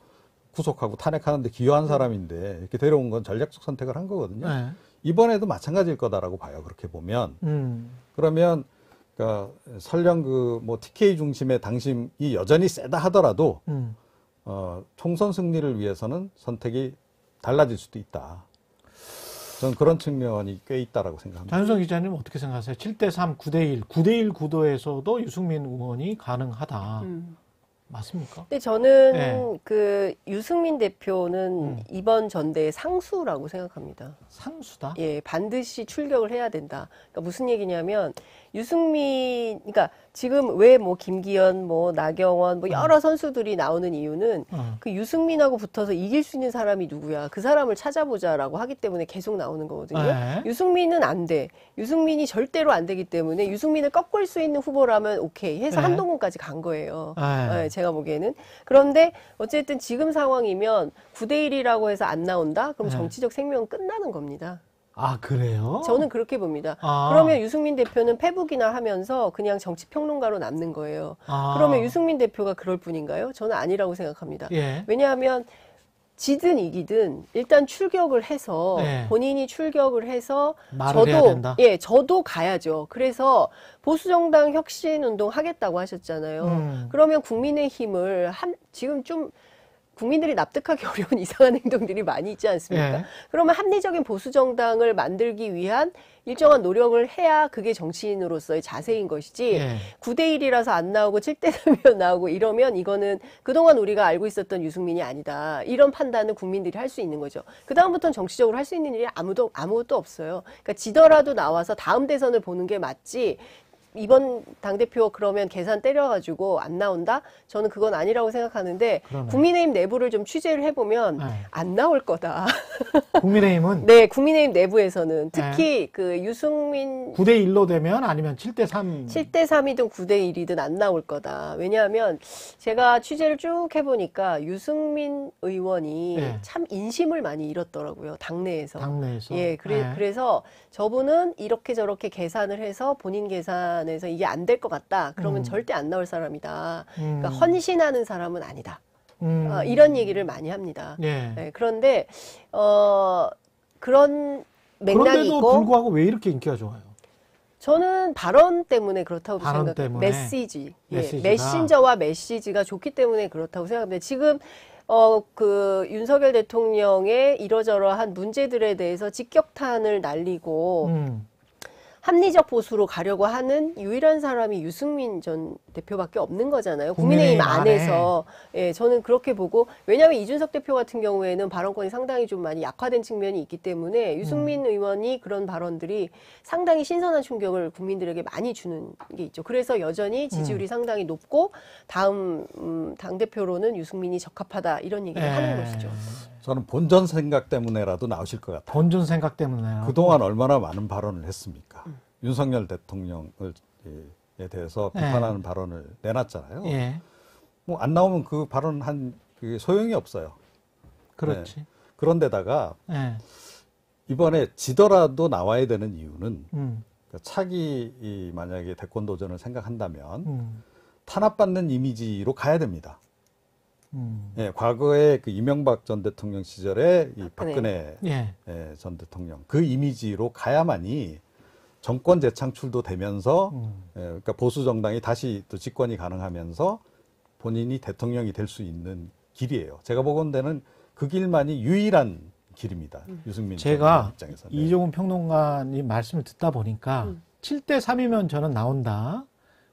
구속하고 탄핵하는데 기여한 사람인데 이렇게 데려온 건 전략적 선택을 한 거거든요. 예. 이번에도 마찬가지일 거다라고 봐요. 그렇게 보면. 그러면 그러니까 설령 뭐 TK 중심의 당심이 여전히 세다 하더라도 총선 승리를 위해서는 선택이 달라질 수도 있다. 저는 그런 측면이 꽤 있다라고 생각합니다. 장윤성 기자님 어떻게 생각하세요? 7대3, 9대1, 9대1 구도에서도 유승민 의원이 가능하다. 맞습니까? 근데 저는 네. 그 유승민 대표는 이번 전대의 상수라고 생각합니다. 상수다? 예, 반드시 출격을 해야 된다. 그러니까 무슨 얘기냐면 유승민, 그러니까 지금 왜 뭐 김기현, 뭐 나경원, 뭐 여러 선수들이 나오는 이유는 그 유승민하고 붙어서 이길 수 있는 사람이 누구야? 그 사람을 찾아보자라고 하기 때문에 계속 나오는 거거든요. 네. 유승민은 안 돼. 유승민이 절대로 안 되기 때문에 유승민을 꺾을 수 있는 후보라면 오케이 해서 네. 한동훈까지 간 거예요. 네. 네, 제가 보기에는. 그런데 어쨌든 지금 상황이면 9대1이라고 해서 안 나온다? 그럼 네. 정치적 생명은 끝나는 겁니다. 아, 그래요? 저는 그렇게 봅니다. 아. 그러면 유승민 대표는 페북이나 하면서 그냥 정치평론가로 남는 거예요. 아. 그러면 유승민 대표가 그럴 뿐인가요? 저는 아니라고 생각합니다. 예. 왜냐하면 지든 이기든 일단 출격을 해서 네. 본인이 출격을 해서 말을 해야 된다. 저도 가야죠. 그래서 보수정당 혁신운동 하겠다고 하셨잖아요. 그러면 국민의힘을 지금 좀 국민들이 납득하기 어려운 이상한 행동들이 많이 있지 않습니까? 예. 그러면 합리적인 보수정당을 만들기 위한 일정한 노력을 해야 그게 정치인으로서의 자세인 것이지 예. 9대1이라서 안 나오고 7대3이면 나오고 이러면 이거는 그동안 우리가 알고 있었던 유승민이 아니다. 이런 판단은 국민들이 할 수 있는 거죠. 그다음부터는 정치적으로 할 수 있는 일이 아무것도 없어요. 그러니까 지더라도 나와서 다음 대선을 보는 게 맞지 이번 당대표 그러면 계산 때려가지고 안 나온다? 저는 그건 아니라고 생각하는데 그러네. 국민의힘 내부를 좀 취재를 해보면 네. 안 나올 거다. 국민의힘은 네, 국민의힘 내부에서는 특히 그 유승민 9대1로 되면 아니면 7대3. 7대3이든 9대1이든 안 나올 거다. 왜냐하면 제가 취재를 쭉 해보니까 유승민 의원이 네. 참 인심을 많이 잃었더라고요. 당내에서. 당내에서. 예, 네. 그래서 저분은 이렇게 저렇게 계산을 해서 본인 계산을 안에서 이게 안 될 것 같다. 그러면 절대 안 나올 사람이다. 그러니까 헌신하는 사람은 아니다. 이런 얘기를 많이 합니다. 예. 네, 그런데 그런 맥락이 그런데도 있고 불구하고 왜 이렇게 인기가 좋아요? 저는 발언 때문에 그렇다고 발언 생각해요. 때문에. 메시지. 예, 메시지가. 메신저와 메시지가 좋기 때문에 그렇다고 생각합니다. 지금 그 윤석열 대통령의 이러저러한 문제들에 대해서 직격탄을 날리고 합리적 보수로 가려고 하는 유일한 사람이 유승민 전 대표밖에 없는 거잖아요. 국민의힘 안에서. 예, 저는 그렇게 보고, 왜냐하면 이준석 대표 같은 경우에는 발언권이 상당히 좀 많이 약화된 측면이 있기 때문에 유승민 의원이 그런 발언들이 상당히 신선한 충격을 국민들에게 많이 주는 게 있죠. 그래서 여전히 지지율이 상당히 높고 다음 당대표로는 유승민이 적합하다 이런 얘기를 하는 것이죠. 저는 본전 생각 때문에라도 나오실 것 같아요. 본전 생각 때문에. 그동안 얼마나 많은 발언을 했습니까? 윤석열 대통령에 대해서 비판하는 발언을 내놨잖아요. 예. 뭐 안 나오면 그 발언 그게 소용이 없어요. 그렇지. 네. 그런데다가 예. 이번에 지더라도 나와야 되는 이유는 그러니까 차기 만약에 대권 도전을 생각한다면 탄압받는 이미지로 가야 됩니다. 예, 과거에 그 이명박 전 대통령 시절에 이 박근혜 예. 전 대통령 그 이미지로 가야만이 정권 재창출도 되면서 그러니까 보수 정당이 다시 또 집권이 가능하면서 본인이 대통령이 될 수 있는 길이에요. 제가 보건대는 그 길만이 유일한 길입니다. 유승민 제가 입장에서. 이종훈 평론가님 말씀을 듣다 보니까 7대 3이면 저는 나온다.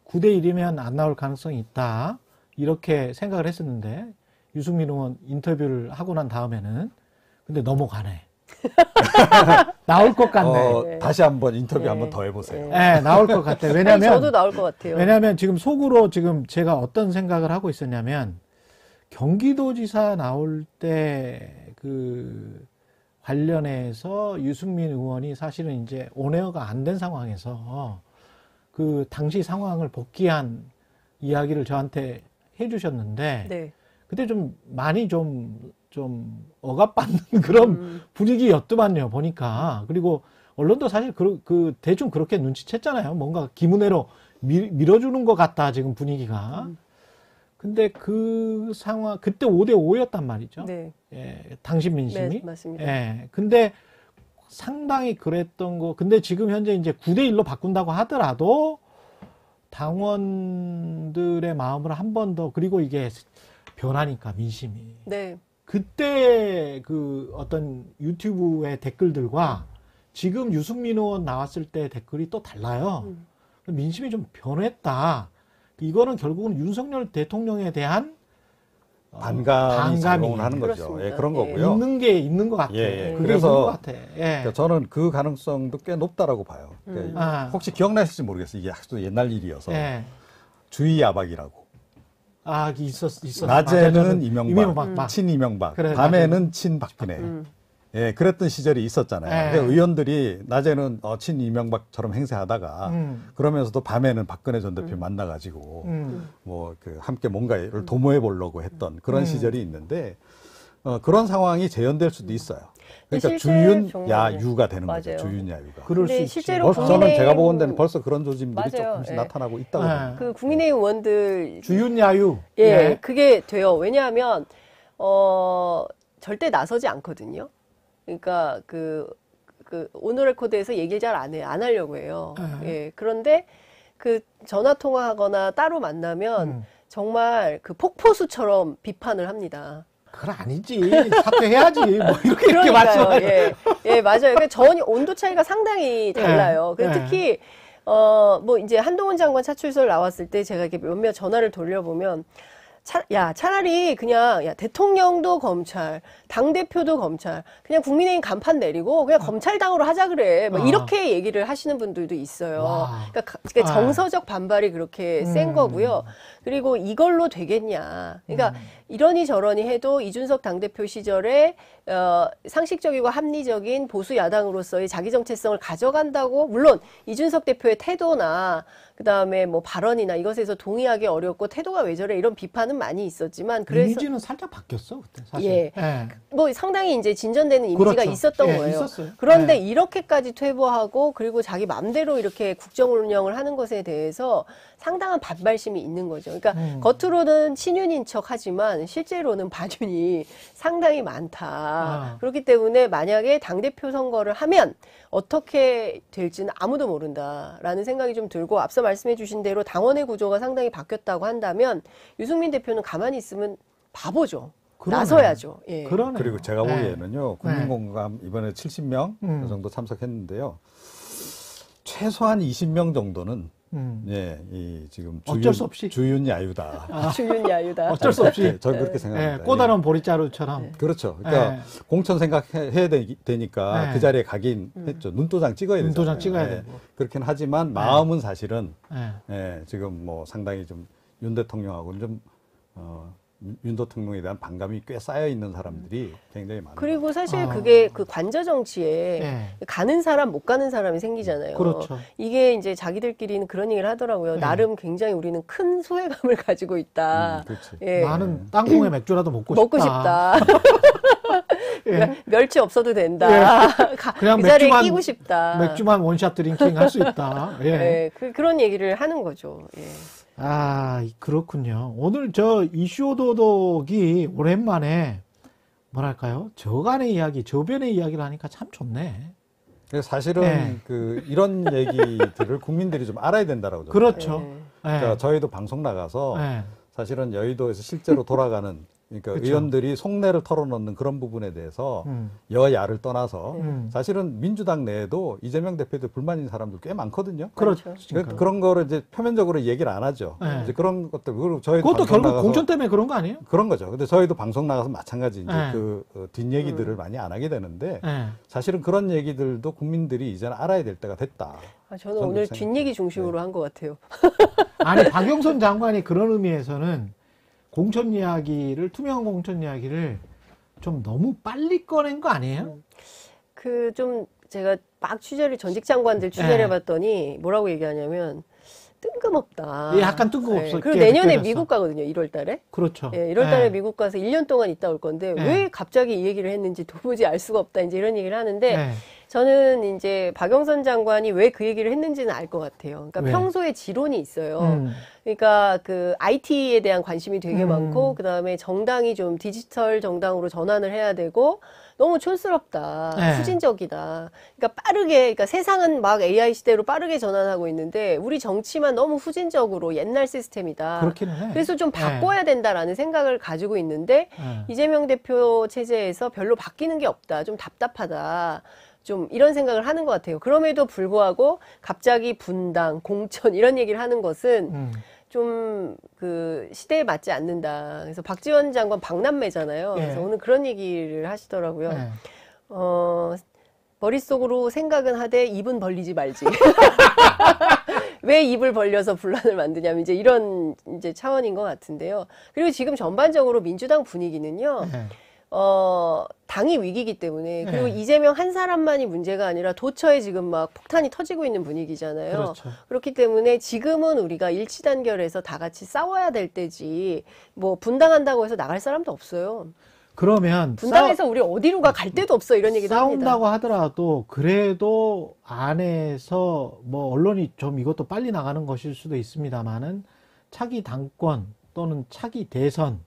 9대 1이면 안 나올 가능성이 있다. 이렇게 생각을 했었는데 유승민 의원 인터뷰를 하고 난 다음에는 근데 넘어가네. 나올 것 같네. 네. 다시 한번 인터뷰 네. 한번 더 해보세요. 네, 나올 것 같아. 왜냐면 저도 나올 것 같아요. 왜냐면 지금 속으로 지금 제가 어떤 생각을 하고 있었냐면 경기도지사 나올 때 그 관련해서 유승민 의원이 사실은 이제 온에어가 안 된 상황에서 그 당시 상황을 복귀한 이야기를 저한테 해주셨는데 네. 그때 좀 많이 좀 억압받는 그런 분위기였더만요, 보니까. 그리고 언론도 사실 그 대충 그렇게 눈치챘잖아요. 뭔가 기문회로 밀어주는 것 같다, 지금 분위기가. 근데 그 상황, 그때 5대 5였단 말이죠. 네. 예, 당신 민심이. 네, 맞습니다. 예. 근데 상당히 그랬던 거. 근데 지금 현재 이제 9대 1로 바꾼다고 하더라도 당원들의 마음을 한 번 더, 그리고 이게 변하니까 민심이. 네. 그때 그 어떤 유튜브의 댓글들과 지금 유승민 의원 나왔을 때 댓글이 또 달라요. 민심이 좀 변했다. 이거는 결국은 윤석열 대통령에 대한 반감이 작용을 하는 거죠. 그렇습니다. 예, 그런 예. 거고요. 있는 게 있는 것 같아요. 예, 예. 그게 그래서 있는 것 같아. 예. 그러니까 저는 그 가능성도 꽤 높다라고 봐요. 그러니까 혹시 기억나실지 모르겠어요. 이게 아주 옛날 일이어서 예. 주의 야박이라고. 아, 있었. 낮에는 이명박, 막. 친이명박, 그래, 밤에는 친박근혜. 예, 그랬던 시절이 있었잖아요. 예. 그러니까 의원들이 낮에는 친이명박처럼 행세하다가 그러면서도 밤에는 박근혜 전 대표 만나가지고 뭐 그 함께 뭔가를 도모해 보려고 했던 그런 시절이 있는데 그런 상황이 재현될 수도 있어요. 그러니까 주윤 야유가 되는 거죠. 맞아요. 주윤 야유가. 그럴 수 근데 있지. 실제로 저는 제가 보건대는 벌써 그런 조짐들이 맞아요. 조금씩 예. 나타나고 있다고 예. 봅니다. 그 국민의힘 의원들 주윤야유. 예, 그게 돼요. 왜냐하면 절대 나서지 않거든요. 그러니까 그 오늘 레코드에서 얘기를 잘 안 해요. 안 하려고 해요. 예. 그런데 그 전화 통화하거나 따로 만나면 정말 그 폭포수처럼 비판을 합니다. 그건 아니지. 사퇴해야지. 뭐 이렇게 그러니까요. 말씀하세요. 예, 예, 맞아요. 그러니까 전혀 온도 차이가 상당히 달라요. 예. 특히 뭐 이제 한동훈 장관 차출설 나왔을 때 제가 이렇게 몇몇 전화를 돌려보면 차라리 그냥 대통령도 검찰, 당대표도 검찰, 그냥 국민의힘 간판 내리고 그냥 검찰당으로 하자 그래. 막 이렇게 얘기를 하시는 분들도 있어요. 그러니까 정서적 반발이 그렇게 센 거고요. 그리고 이걸로 되겠냐. 그러니까 이러니 저러니 해도 이준석 당대표 시절에 상식적이고 합리적인 보수 야당으로서의 자기 정체성을 가져간다고, 물론 이준석 대표의 태도나 그다음에 뭐 발언이나 이것에서 동의하기 어렵고 태도가 왜 저래 이런 비판은 많이 있었지만, 그래서 이미지는 살짝 바뀌었어 그때 사실. 예. 예. 뭐 상당히 이제 진전되는 이미지가 그렇죠. 있었던 예, 거예요. 있었어요. 그런데 예. 이렇게까지 퇴보하고 그리고 자기 맘대로 이렇게 국정 운영을 하는 것에 대해서 상당한 반발심이 있는 거죠. 그러니까 겉으로는 친윤인 척 하지만 실제로는 반윤이 상당히 많다. 그렇기 때문에 만약에 당대표 선거를 하면 어떻게 될지는 아무도 모른다라는 생각이 좀 들고 앞서 말씀해 주신 대로 당원의 구조가 상당히 바뀌었다고 한다면 유승민 대표는 가만히 있으면 바보죠. 그러네. 나서야죠. 예. 그러네요. 그리고 제가 예. 보기에는요, 국민공감 이번에 70명 그 정도 참석했는데요. 최소한 20명 정도는 예, 이 지금 어쩔 수 없이 주윤 야유다. 주윤 야유다. 어쩔 수 없이 네, 저는 그렇게 생각합니다. 예, 꼬다른 보리자루처럼 그렇죠. 그러니까 예. 공천 생각해야 되니까 네. 그 자리에 가긴 했죠. 눈도장 찍어야 되잖아요. 눈도장 찍어야 예. 되고. 그렇긴 하지만 마음은 사실은 예. 예, 지금 뭐 상당히 좀 윤 대통령하고는 좀 윤 대통령에 대한 반감이 꽤 쌓여 있는 사람들이 굉장히 많아요. 그리고 사실 그게 그 관저 정치에 예. 가는 사람 못 가는 사람이 생기잖아요. 그렇죠. 이게 이제 자기들끼리는 그런 얘기를 하더라고요. 네. 나름 굉장히 우리는 큰 소외감을 가지고 있다. 그렇지. 예. 나는 땅콩에 맥주라도 먹고 싶다. 예. 그러니까 멸치 없어도 된다. 그냥 그 자리에 맥주만- 끼고 싶다. 맥주만 원샷 드링킹 할 수 있다. 예. 예. 그런 얘기를 하는 거죠. 예. 아, 그렇군요. 오늘 저 이슈 도덕이 오랜만에 뭐랄까요? 저간의 이야기, 저변의 이야기를 하니까 참 좋네. 그래서 사실은 네. 그 이런 얘기들을 국민들이 좀 알아야 된다라고 저는 그렇죠. 예. 그러니까 저희도 방송 나가서 예. 사실은 여의도에서 실제로 돌아가는 그러니까 그쵸. 의원들이 속내를 털어놓는 그런 부분에 대해서 음. 여야를 떠나서 음. 사실은 민주당 내에도 이재명 대표도 불만인 사람들 꽤 많거든요. 그렇죠. 그런 거를 이제 표면적으로 얘기를 안 하죠. 네. 이제 그런 것들 그리고 저희도 그것도 방송 결국 공천 때문에 그런 거 아니에요? 그런 거죠. 근데 저희도 방송 나가서 마찬가지 이제 네. 그 뒷얘기들을 많이 안 하게 되는데 예. 사실은 그런 얘기들도 국민들이 이제는 알아야 될 때가 됐다. 저는 저는 오늘 생각- 뒷얘기 중심으로 한 것 같아요. 아니, 박영선 장관이 그런 의미에서는 공천 이야기를, 투명한 공천 이야기를 좀 너무 빨리 꺼낸 거 아니에요? 그 좀 제가 막 전직 장관들 취재를 네. 해봤더니 뭐라고 얘기하냐면 뜬금없다. 예, 약간 뜬금없어. 그리고 내년에 느껴졌어. 미국 가거든요. 1월 달에. 그렇죠. 예, 1월 달에 예. 미국 가서 1년 동안 있다 올 건데 네. 왜 갑자기 이 얘기를 했는지 도무지 알 수가 없다. 이제 이런 얘기를 하는데 예. 저는 이제 박영선 장관이 왜 그 얘기를 했는지는 알 것 같아요. 그러니까 왜? 평소에 지론이 있어요. 음. 그러니까 그 IT에 대한 관심이 되게 음. 많고 그다음에 정당이 좀 디지털 정당으로 전환을 해야 되고 너무 촌스럽다. 네. 후진적이다. 그러니까 빠르게 그러니까 세상은 막 AI 시대로 빠르게 전환하고 있는데 우리 정치만 너무 후진적으로 옛날 시스템이다. 그렇기는 해. 그래서 좀 네. 바꿔야 된다라는 생각을 가지고 있는데 예. 이재명 대표 체제에서 별로 바뀌는 게 없다. 좀 답답하다. 좀 이런 생각을 하는 것 같아요. 그럼에도 불구하고 갑자기 분당, 공천 이런 얘기를 하는 것은 좀 그 시대에 맞지 않는다. 그래서 박지원 장관 박남매잖아요. 예. 그래서 오늘 그런 얘기를 하시더라고요. 예. 머릿속으로 생각은 하되 입은 벌리지 말지. 왜 입을 벌려서 분란을 만드냐면 이제 이런 이제 차원인 것 같은데요. 그리고 지금 전반적으로 민주당 분위기는요. 예. 당이 위기이기 때문에 그리고 네. 이재명 한 사람만이 문제가 아니라 도처에 지금 막 폭탄이 터지고 있는 분위기잖아요. 그렇죠. 그렇기 때문에 지금은 우리가 일치단결해서 다 같이 싸워야 될 때지 뭐 분당한다고 해서 나갈 사람도 없어요. 그러면 분당해서 우리 어디로 갈 데도 없어 이런 얘기도 합니다. 싸운다고 하더라도 그래도 안에서 뭐 언론이 좀 이것도 빨리 나가는 것일 수도 있습니다만은 차기 당권 또는 차기 대선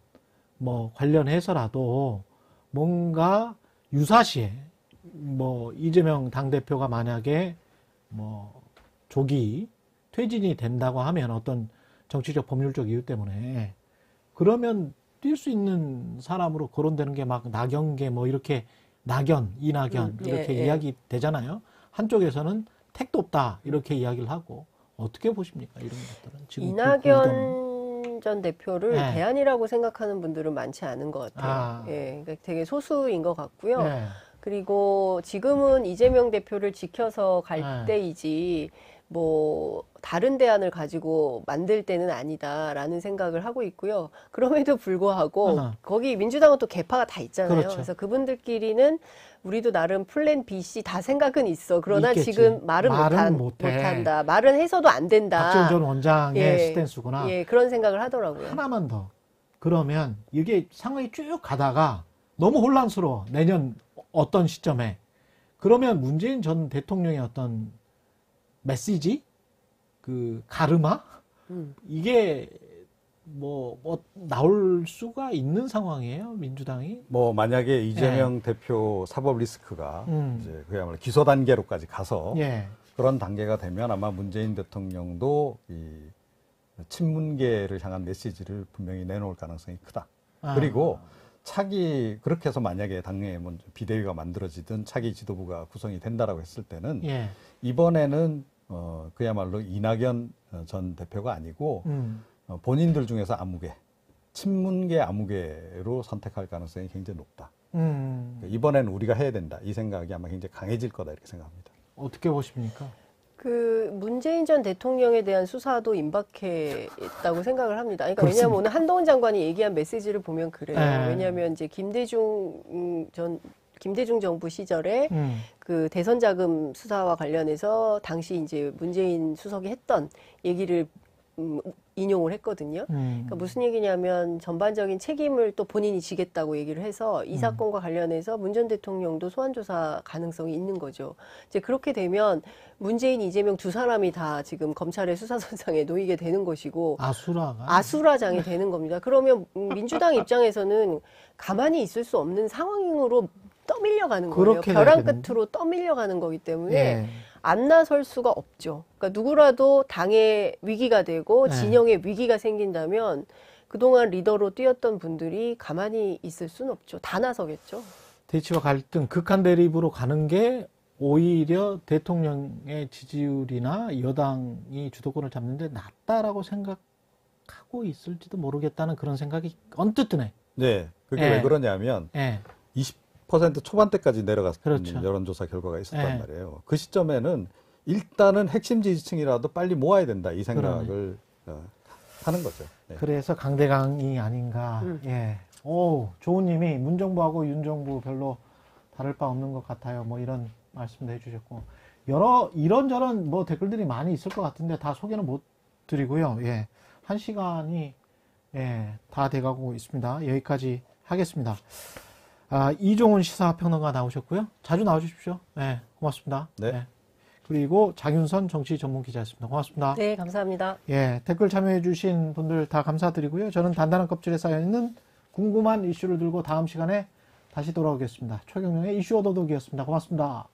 뭐 관련해서라도 뭔가 유사시에 뭐 이재명 당대표가 만약에 뭐 조기 퇴진이 된다고 하면 어떤 정치적 법률적 이유 때문에 그러면 뛸 수 있는 사람으로 거론되는 게 막 나경계 뭐 이렇게 이낙연 이렇게 예. 이야기 되잖아요. 한쪽에서는 택도 없다 이렇게 이야기를 하고 어떻게 보십니까 이런 것들은 지금 이낙연 전 대표를 네. 대안이라고 생각하는 분들은 많지 않은 것 같아요. 아. 예, 그러니까 되게 소수인 것 같고요. 네. 그리고 지금은 이재명 대표를 지켜서 갈 네. 때이지 뭐 다른 대안을 가지고 만들 때는 아니다라는 생각을 하고 있고요. 그럼에도 불구하고 아하. 거기 민주당은 또 계파가 다 있잖아요. 그렇죠. 그래서 그분들끼리는 우리도 나름 플랜 B, C 다 생각은 있어. 그러나 있겠지. 지금 말은 못해. 못한다. 말은 해서도 안 된다. 박지원 전 원장의 예. 스탠스구나. 예, 그런 생각을 하더라고요. 하나만 더. 그러면 이게 상황이 쭉 가다가 너무 혼란스러워. 내년 어떤 시점에. 그러면 문재인 전 대통령의 어떤 메시지? 그 가르마? 이게 뭐 나올 수가 있는 상황이에요, 민주당이? 뭐 만약에 이재명 대표 사법 리스크가 이제 그야말로 기소 단계로까지 가서 예. 그런 단계가 되면 아마 문재인 대통령도 이 친문계를 향한 메시지를 분명히 내놓을 가능성이 크다. 그리고 차기 그렇게 해서 만약에 당내 먼저 비대위가 만들어지든 차기 지도부가 구성이 된다라고 했을 때는 예. 이번에는 그야말로 이낙연 전 대표가 아니고 본인들 중에서 아무개, 친문계 아무개로 선택할 가능성이 굉장히 높다. 그러니까 이번에는 우리가 해야 된다. 이 생각이 아마 굉장히 강해질 거다 이렇게 생각합니다. 어떻게 보십니까? 그 문재인 전 대통령에 대한 수사도 임박했다고 생각을 합니다. 그러니까 그렇습니다. 왜냐하면 오늘 한동훈 장관이 얘기한 메시지를 보면 그래요. 네. 왜냐하면 이제 김대중 정부 시절에 그 대선 자금 수사와 관련해서 당시 이제 문재인 수석이 했던 얘기를 인용을 했거든요. 그러니까 무슨 얘기냐면 전반적인 책임을 또 본인이 지겠다고 얘기를 해서 이 사건과 관련해서 문 전 대통령도 소환 조사 가능성이 있는 거죠. 이제 그렇게 되면 문재인, 이재명 두 사람이 다 지금 검찰의 수사선상에 놓이게 되는 것이고 아수라장이 되는 겁니다. 그러면 민주당 입장에서는 가만히 있을 수 없는 상황으로 떠밀려가는 거예요. 벼랑 끝으로 떠밀려가는 거기 때문에 예. 안 나설 수가 없죠. 그러니까 누구라도 당의 위기가 되고 네. 진영의 위기가 생긴다면 그동안 리더로 뛰었던 분들이 가만히 있을 수는 없죠. 다 나서겠죠. 대치와 갈등, 극한 대립으로 가는 게 오히려 대통령의 지지율이나 여당이 주도권을 잡는데 낫다라고 생각하고 있을지도 모르겠다는 그런 생각이 언뜻 드네. 네, 그게 예. 왜 그러냐면 예. 20% 초반대까지 내려갔던 그렇죠. 여론조사 결과가 있었단 예. 말이에요. 그 시점에는 일단은 핵심 지지층이라도 빨리 모아야 된다 이 생각을 하는 거죠. 네. 그래서 강대강이 아닌가. 예. 오, 조우님이 문정부하고 윤정부 별로 다를 바 없는 것 같아요. 뭐 이런 말씀도 해주셨고 이런저런 뭐 댓글들이 많이 있을 것 같은데 다 소개는 못 드리고요. 예. 1시간이 다 돼가고 있습니다. 여기까지 하겠습니다. 이종훈 시사평론가 나오셨고요. 자주 나와주십시오. 네, 고맙습니다. 네. 네. 그리고 장윤선 정치 전문 기자였습니다. 고맙습니다. 네, 감사합니다. 예, 댓글 참여해주신 분들 다 감사드리고요. 저는 단단한 껍질에 쌓여있는 궁금한 이슈를 들고 다음 시간에 다시 돌아오겠습니다. 최경영의 이슈 오도독이었습니다. 고맙습니다.